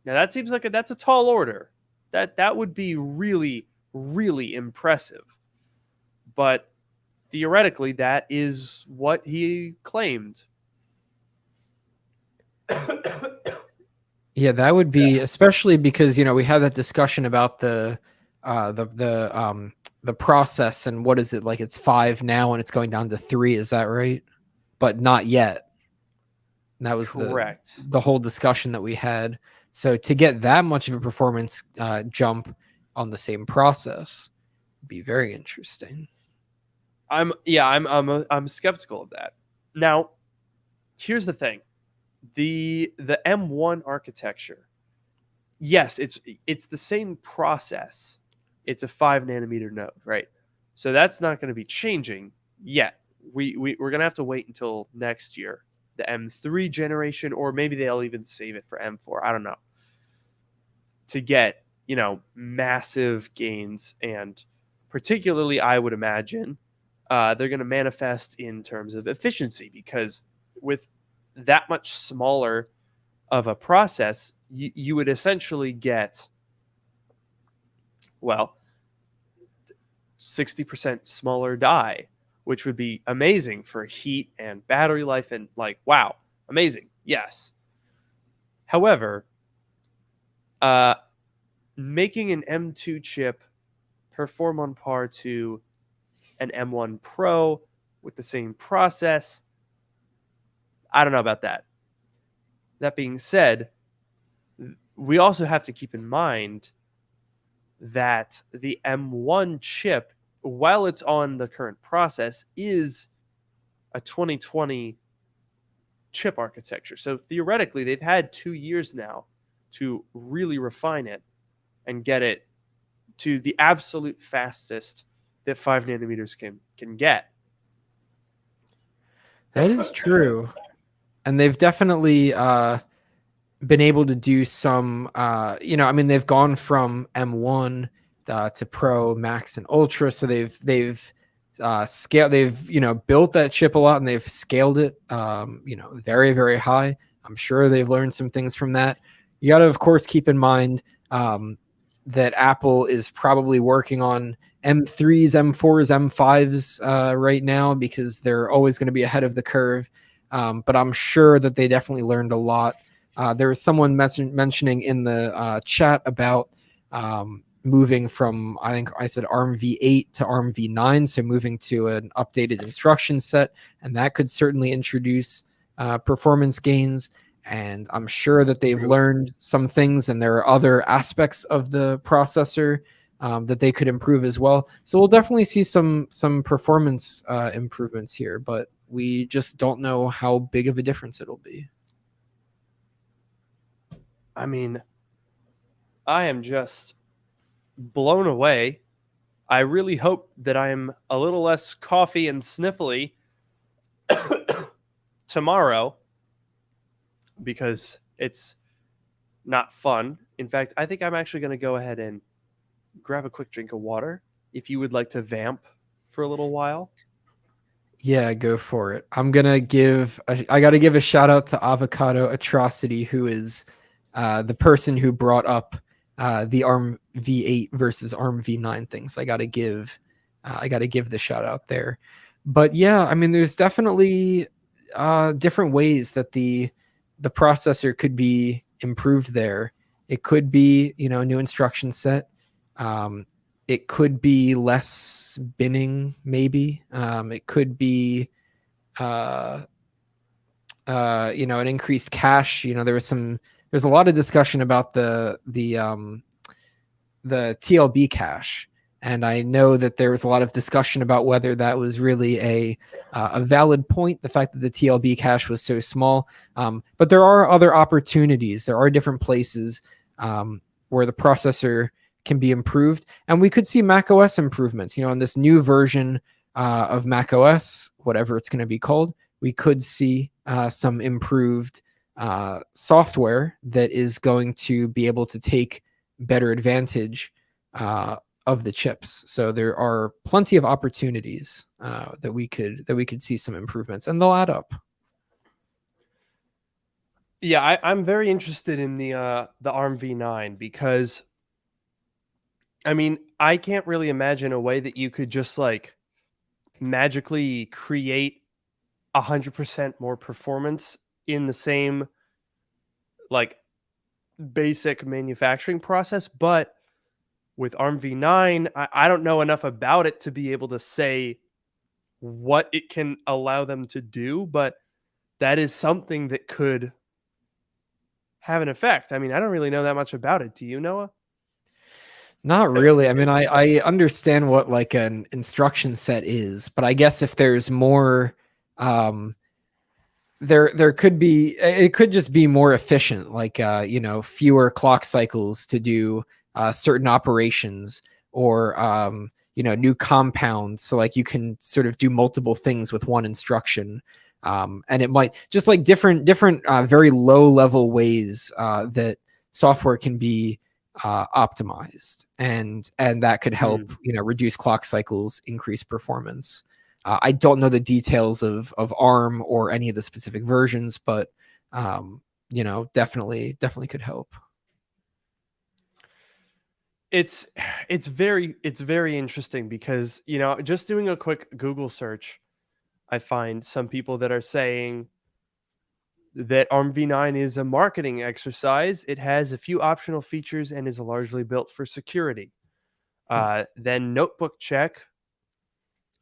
A: Now that seems like that's a tall order. That would be really, really impressive. But theoretically, that is what he claimed.
B: Yeah, that would be, especially because, you know, we had that discussion about the process, and what is it, like it's 5 now and it's going down to 3, is that right? But not yet. And that was
A: correct.
B: The whole discussion that we had. So to get that much of a performance jump on the same process would be very interesting.
A: I'm skeptical of that. Now, here's the thing. The M1 architecture, yes, it's the same process. It's a 5 nanometer node, right? So that's not going to be changing yet. We're going to have to wait until next year, the M3 generation, or maybe they'll even save it for M4. I don't know. To get, you know, massive gains, and particularly, I would imagine, they're going to manifest in terms of efficiency, because with that much smaller of a process, you would essentially get, well, 60% smaller die, which would be amazing for heat and battery life, and like, wow, amazing. Yes. However, making an M2 chip perform on par to an M1 Pro with the same process, I don't know about that. That being said, we also have to keep in mind that the M1 chip, while it's on the current process, is a 2020 chip architecture. So theoretically, they've had 2 years now to really refine it and get it to the absolute fastest that 5 nanometers can get.
B: That is true. And they've definitely been able to do some, I mean, they've gone from M1 to Pro, Max, and Ultra. So they've scaled, they've built that chip a lot, and they've scaled it, very, very high. I'm sure they've learned some things from that. You got to, of course, keep in mind that Apple is probably working on M3s, M4s, M5s right now, because they're always going to be ahead of the curve. But I'm sure that they definitely learned a lot. There was someone mentioning in the chat about moving from, I think I said ARM v8 to ARM v9, so moving to an updated instruction set, and that could certainly introduce performance gains. And I'm sure that they've learned some things, and there are other aspects of the processor that they could improve as well. So we'll definitely see some performance improvements here, but we just don't know how big of a difference it'll be.
A: I mean, I am just blown away. I really hope that I'm a little less coughy and sniffly tomorrow, because it's not fun. In fact, I think I'm actually going to go ahead and grab a quick drink of water if you would like to vamp for a little while.
B: Yeah, go for it. I got to give a shout out to Avocado Atrocity, who is the person who brought up the ARM v8 versus ARM v9 things. I got to give the shout out there. But yeah, I mean, there's definitely different ways that the processor could be improved there. It could be, a new instruction set. It could be less binning, maybe. It could be, an increased cache. There's a lot of discussion about the TLB cache, and I know that there was a lot of discussion about whether that was really a valid point, the fact that the TLB cache was so small. But there are other opportunities. There are different places where the processor can be improved, and we could see macOS improvements. In this new version of macOS, whatever it's going to be called, we could see some improved software that is going to be able to take better advantage of the chips. So there are plenty of opportunities that we could see some improvements, and they'll add up.
A: Yeah, I'm very interested in the ARM v9, because I mean, I can't really imagine a way that you could just like magically create 100% more performance in the same like basic manufacturing process. But with ARM v9, I don't know enough about it to be able to say what it can allow them to do, but that is something that could have an effect. I mean, I don't really know that much about it. Do you, Noah?
B: Not really. I mean, I understand what like an instruction set is, but I guess if there's more, there could be, it could just be more efficient, like fewer clock cycles to do certain operations, or new compounds. So like you can sort of do multiple things with one instruction. And it might just like different very low level ways that software can be optimized, and that could help reduce clock cycles, increase performance. I don't know the details of ARM or any of the specific versions, but definitely could help.
A: It's very interesting, because just doing a quick Google search, I find some people that are saying that ARMv9 is a marketing exercise. It has a few optional features and is largely built for security. Then Notebook Check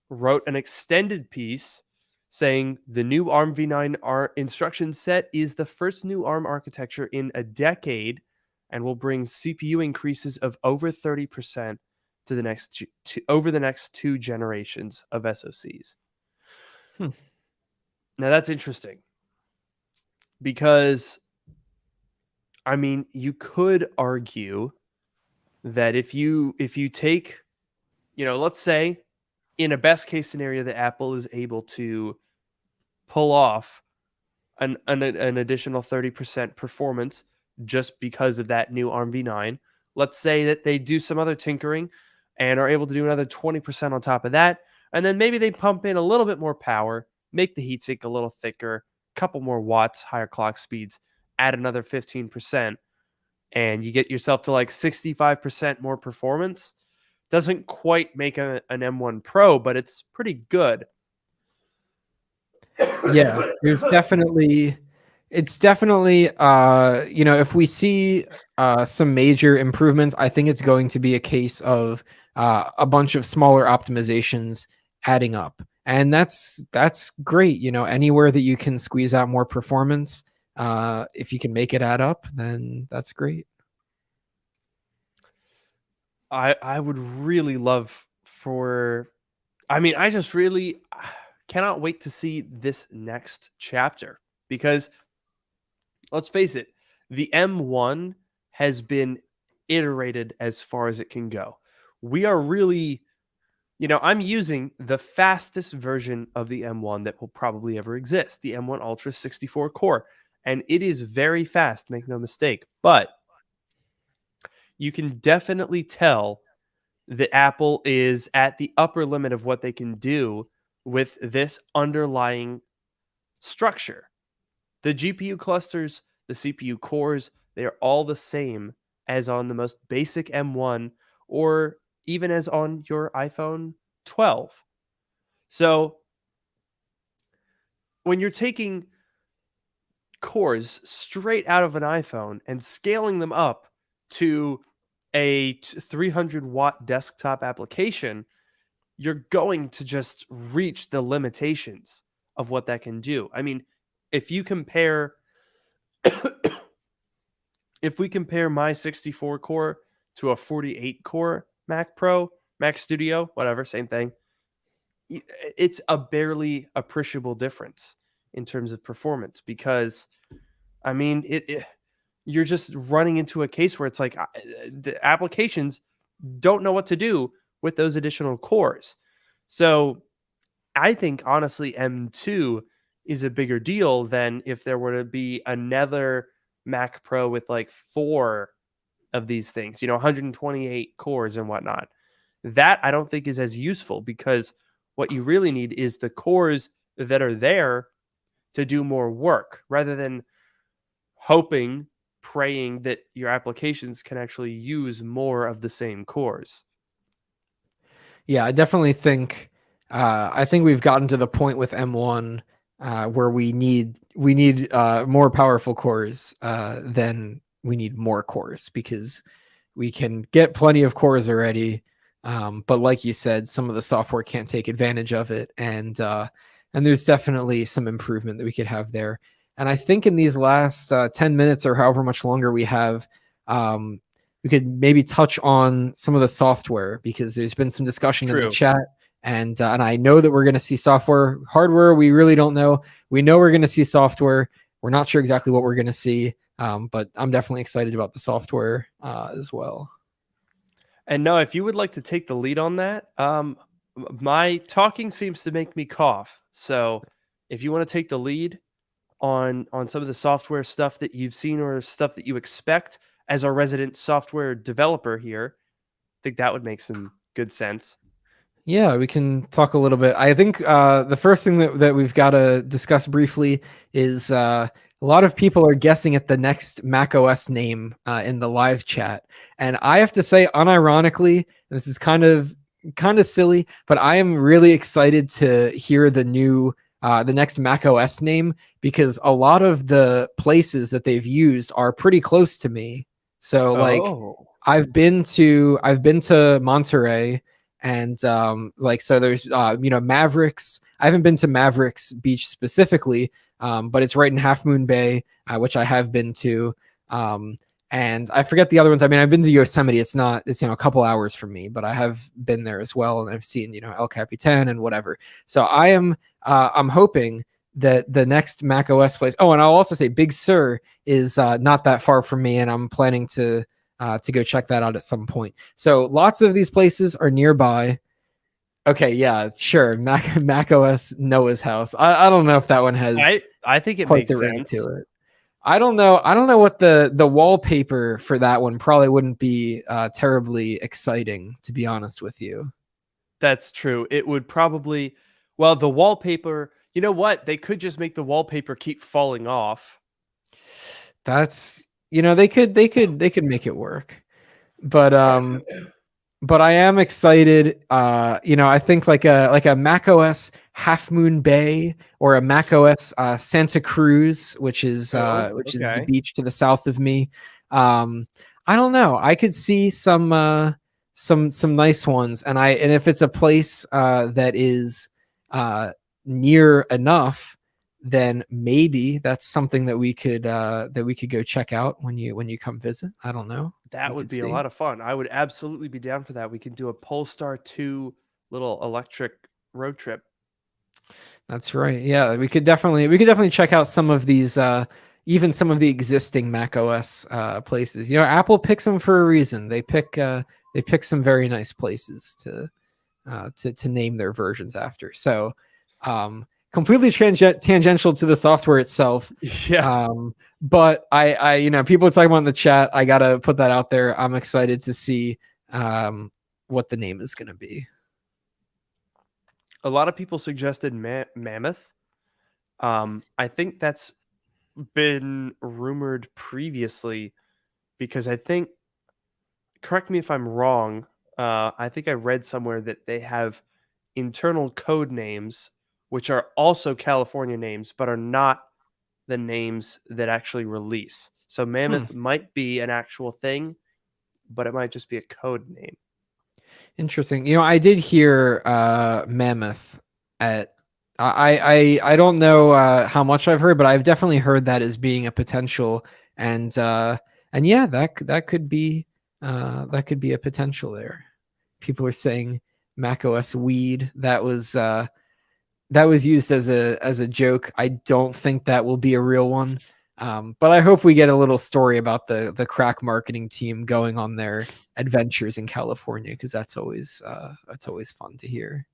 A: wrote an extended piece saying the new ARMv9 instruction set is the first new ARM architecture in a decade and will bring CPU increases of over 30% to over the next 2 generations of SoCs. Now that's interesting because, I mean, you could argue that if you take, let's say in a best case scenario that Apple is able to pull off an additional 30% performance just because of that new ARMv9. Let's say that they do some other tinkering and are able to do another 20% on top of that. And then maybe they pump in a little bit more power, make the heatsink a little thicker, a couple more watts, higher clock speeds, add another 15%, and you get yourself to like 65% more performance. Doesn't quite make an M1 Pro, but it's pretty good.
B: Yeah, it's definitely if we see some major improvements, I think it's going to be a case of a bunch of smaller optimizations adding up, and that's great. Anywhere that you can squeeze out more performance, if you can make it add up, then that's great.
A: I would really love for, I just really cannot wait to see this next chapter, because let's face it, the M1 has been iterated as far as it can go. We are really, I'm using the fastest version of the M1 that will probably ever exist, the M1 Ultra 64 core, and it is very fast, make no mistake, but you can definitely tell that Apple is at the upper limit of what they can do with this underlying structure. The GPU clusters, the CPU cores, they are all the same as on the most basic M1 or even as on your iPhone 12. So when you're taking cores straight out of an iPhone and scaling them up to a 300 watt desktop application, you're going to just reach the limitations of what that can do. I mean, if you compare if we compare my 64 core to a 48 core Mac Pro, Mac Studio, whatever, same thing, it's a barely appreciable difference in terms of performance, because you're just running into a case where it's like the applications don't know what to do with those additional cores. So I think honestly M2 is a bigger deal than if there were to be another Mac Pro with like 4 of these things, 128 cores and whatnot. That I don't think is as useful, because what you really need is the cores that are there to do more work, rather than praying that your applications can actually use more of the same cores.
B: Yeah, I definitely think we've gotten to the point with M1 where we need more powerful cores than we need more cores, because we can get plenty of cores already. But like you said, some of the software can't take advantage of it, and there's definitely some improvement that we could have there. And I think in these last 10 minutes or however much longer we have, we could maybe touch on some of the software, because there's been some discussion in the chat, and I know that we're going to see software. Hardware, we really don't know. We know we're going to see software. We're not sure exactly what we're going to see, but I'm definitely excited about the software as well.
A: And no, if you would like to take the lead on that, my talking seems to make me cough. So if you want to take the lead on some of the software stuff that you've seen or stuff that you expect as our resident software developer here, I think that would make some good sense.
B: Yeah, we can talk a little bit. I think the first thing that we've got to discuss briefly is a lot of people are guessing at the next macOS name in the live chat. And I have to say, unironically, this is kind of silly, but I am really excited to hear the new the next Mac OS name, because a lot of the places that they've used are pretty close to me. So like I've been to Monterey, and like, so there's Mavericks. I haven't been to Mavericks Beach specifically, but it's right in Half Moon Bay, which I have been to. And I forget the other ones. I mean, I've been to Yosemite. It's a couple hours from me, but I have been there as well, and I've seen El Capitan and whatever. So I'm hoping that the next Mac OS place. Oh, and I'll also say Big Sur is not that far from me, and I'm planning to go check that out at some point. So lots of these places are nearby. Okay, yeah, sure. Mac OS Noah's house. I don't know if that one has.
A: I think it makes sense
B: to it. I don't know what the wallpaper for that one probably wouldn't be terribly exciting, to be honest with you.
A: That's true. It would probably, well, the wallpaper, you know what? They could just make the wallpaper keep falling off.
B: That's, they could make it work. But I am excited. I think like a Mac OS Half Moon Bay, or a Mac OS Santa Cruz, which is the beach to the south of me. I don't know. I could see some nice ones, and if it's a place that is near enough, then maybe that's something that we could go check out when you come visit. I don't know.
A: That would be a lot of fun. I would absolutely be down for that. We can do a Polestar 2 little electric road trip.
B: That's right. Yeah, we could definitely check out some of these, even some of the existing Mac OS places. Apple picks them for a reason. They pick some very nice places to name their versions after. So, completely tangential to the software itself.
A: Yeah.
B: But I people are talking about in the chat. I gotta put that out there. I'm excited to see what the name is going to be.
A: A lot of people suggested Mammoth. I think that's been rumored previously, because I think, correct me if I'm wrong, I think I read somewhere that they have internal code names which are also California names, but are not the names that actually release. So Mammoth might be an actual thing, but it might just be a code name.
B: Interesting. I did hear Mammoth at I don't know how much I've heard, but I've definitely heard that as being a potential, and yeah, that could be a potential there. People are saying macOS weed. That was used as a joke. I don't think that will be a real one. But I hope we get a little story about the crack marketing team going on their adventures in California, because that's always fun to hear.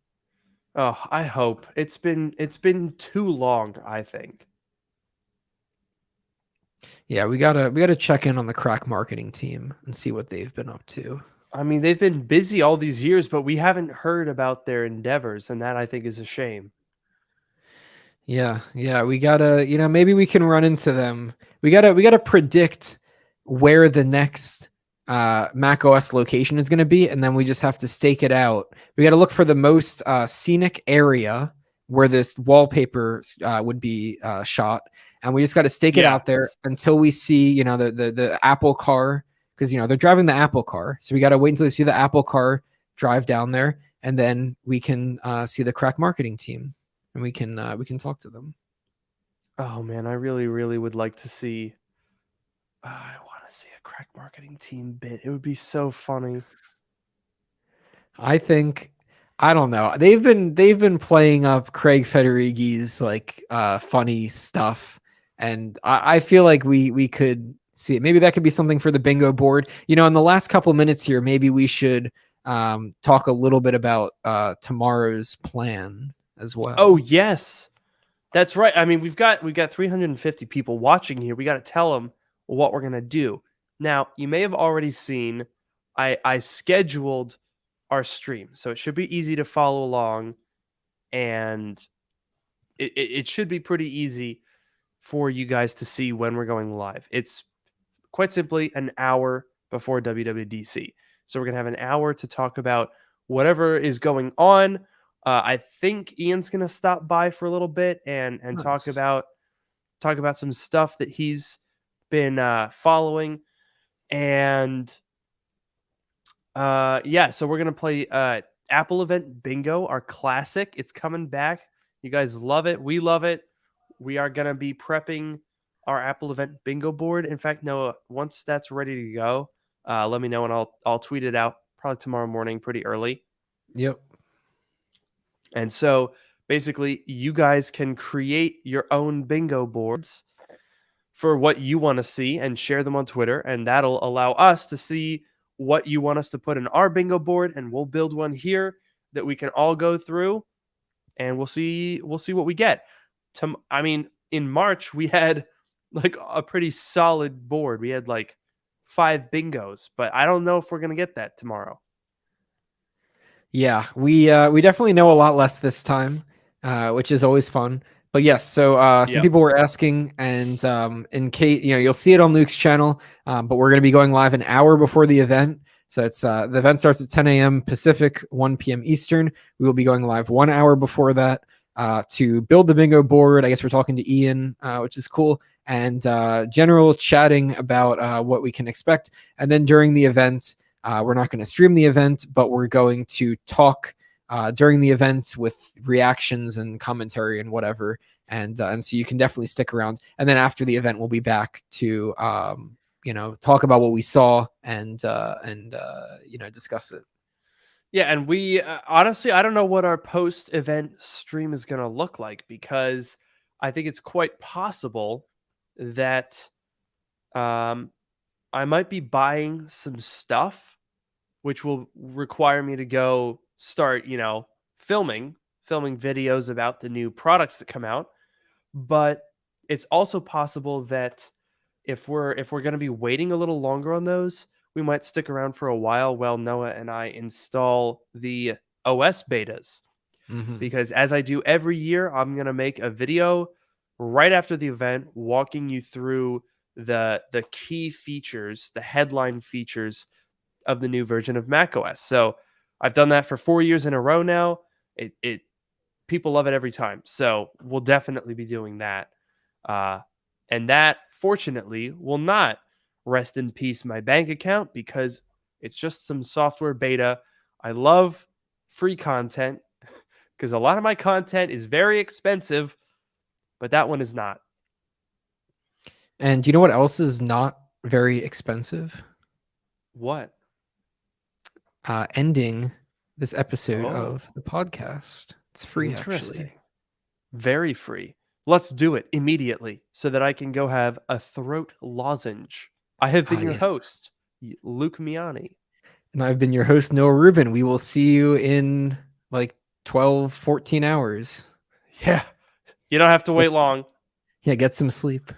A: Oh, I hope. It's been too long, I think.
B: Yeah, we gotta check in on the crack marketing team and see what they've been up to.
A: I mean, they've been busy all these years, but we haven't heard about their endeavors, and that I think is a shame.
B: Yeah, we gotta, maybe we can run into them. We gotta predict where the next Mac OS location is going to be, and then we just have to stake it out. We got to look for the most scenic area where this wallpaper would be shot, and we just got to stake it out there until we see, the Apple car, because they're driving the Apple car, so we got to wait until we see the Apple car drive down there, and then we can see the crack marketing team, and we can talk to them.
A: Oh man, I really, really would like to see. I want to see a crack marketing team bit. It would be so funny.
B: I think, I don't know. They've been playing up Craig Federighi's like funny stuff, and I feel like we could see it. Maybe that could be something for the bingo board. In the last couple minutes here, maybe we should talk a little bit about tomorrow's plan as well.
A: Oh yes, that's right. I mean, we've got 350 people watching here. We got to tell them what we're gonna do. Now, you may have already seen I scheduled our stream, so it should be easy to follow along, and it should be pretty easy for you guys to see when we're going live. It's quite simply an hour before WWDC. So we're going to have an hour to talk about whatever is going on. I think Ian's gonna stop by for a little bit and
B: Nice.
A: talk about some stuff that he's been following, and yeah, so we're gonna play Apple Event Bingo, our classic. It's coming back. You guys love it. We love it. We are gonna be prepping our Apple Event Bingo board. In fact, Noah, once that's ready to go, let me know and I'll tweet it out probably tomorrow morning, pretty early.
B: Yep.
A: And so basically, you guys can create your own bingo boards for what you want to see and share them on Twitter, and that'll allow us to see what you want us to put in our bingo board, and we'll build one here that we can all go through, and we'll see what we get. I mean, in March we had like a pretty solid board. We had like 5 bingos, but I don't know if we're gonna get that tomorrow.
B: Yeah, we definitely know a lot less this time, which is always fun. But yes, so some people were asking, and in case you'll see it on Luke's channel, but we're going to be going live an hour before the event. So it's the event starts at 10 a.m. Pacific, 1 p.m. Eastern. We will be going live 1 hour before that to build the bingo board. I guess we're talking to Ian, which is cool, and general chatting about what we can expect. And then during the event, we're not going to stream the event, but we're going to talk during the event with reactions and commentary and whatever. And so you can definitely stick around. And then after the event, we'll be back to talk about what we saw and discuss it.
A: Yeah, and we honestly, I don't know what our post-event stream is going to look like, because I think it's quite possible that I might be buying some stuff, which will require me to go start, filming videos about the new products that come out. But it's also possible that if we're going to be waiting a little longer on those, we might stick around for a while Noah and I install the OS betas. Because as I do every year, I'm going to make a video right after the event walking you through the key features, the headline features of the new version of macOS. So I've done that for 4 years in a row now. It people love it every time. So we'll definitely be doing that. And that, fortunately, will not rest in peace my bank account, because it's just some software beta. I love free content because a lot of my content is very expensive, but that one is not.
B: And you know what else is not very expensive?
A: What?
B: Ending this episode of the podcast. It's free, actually.
A: Very free. Let's do it immediately so that I can go have a throat lozenge. I have been your host, Luke Miani.
B: And I've been your host, Noah Rubin. We will see you in like 12, 14 hours.
A: Yeah. You don't have to wait long.
B: Yeah, get some sleep.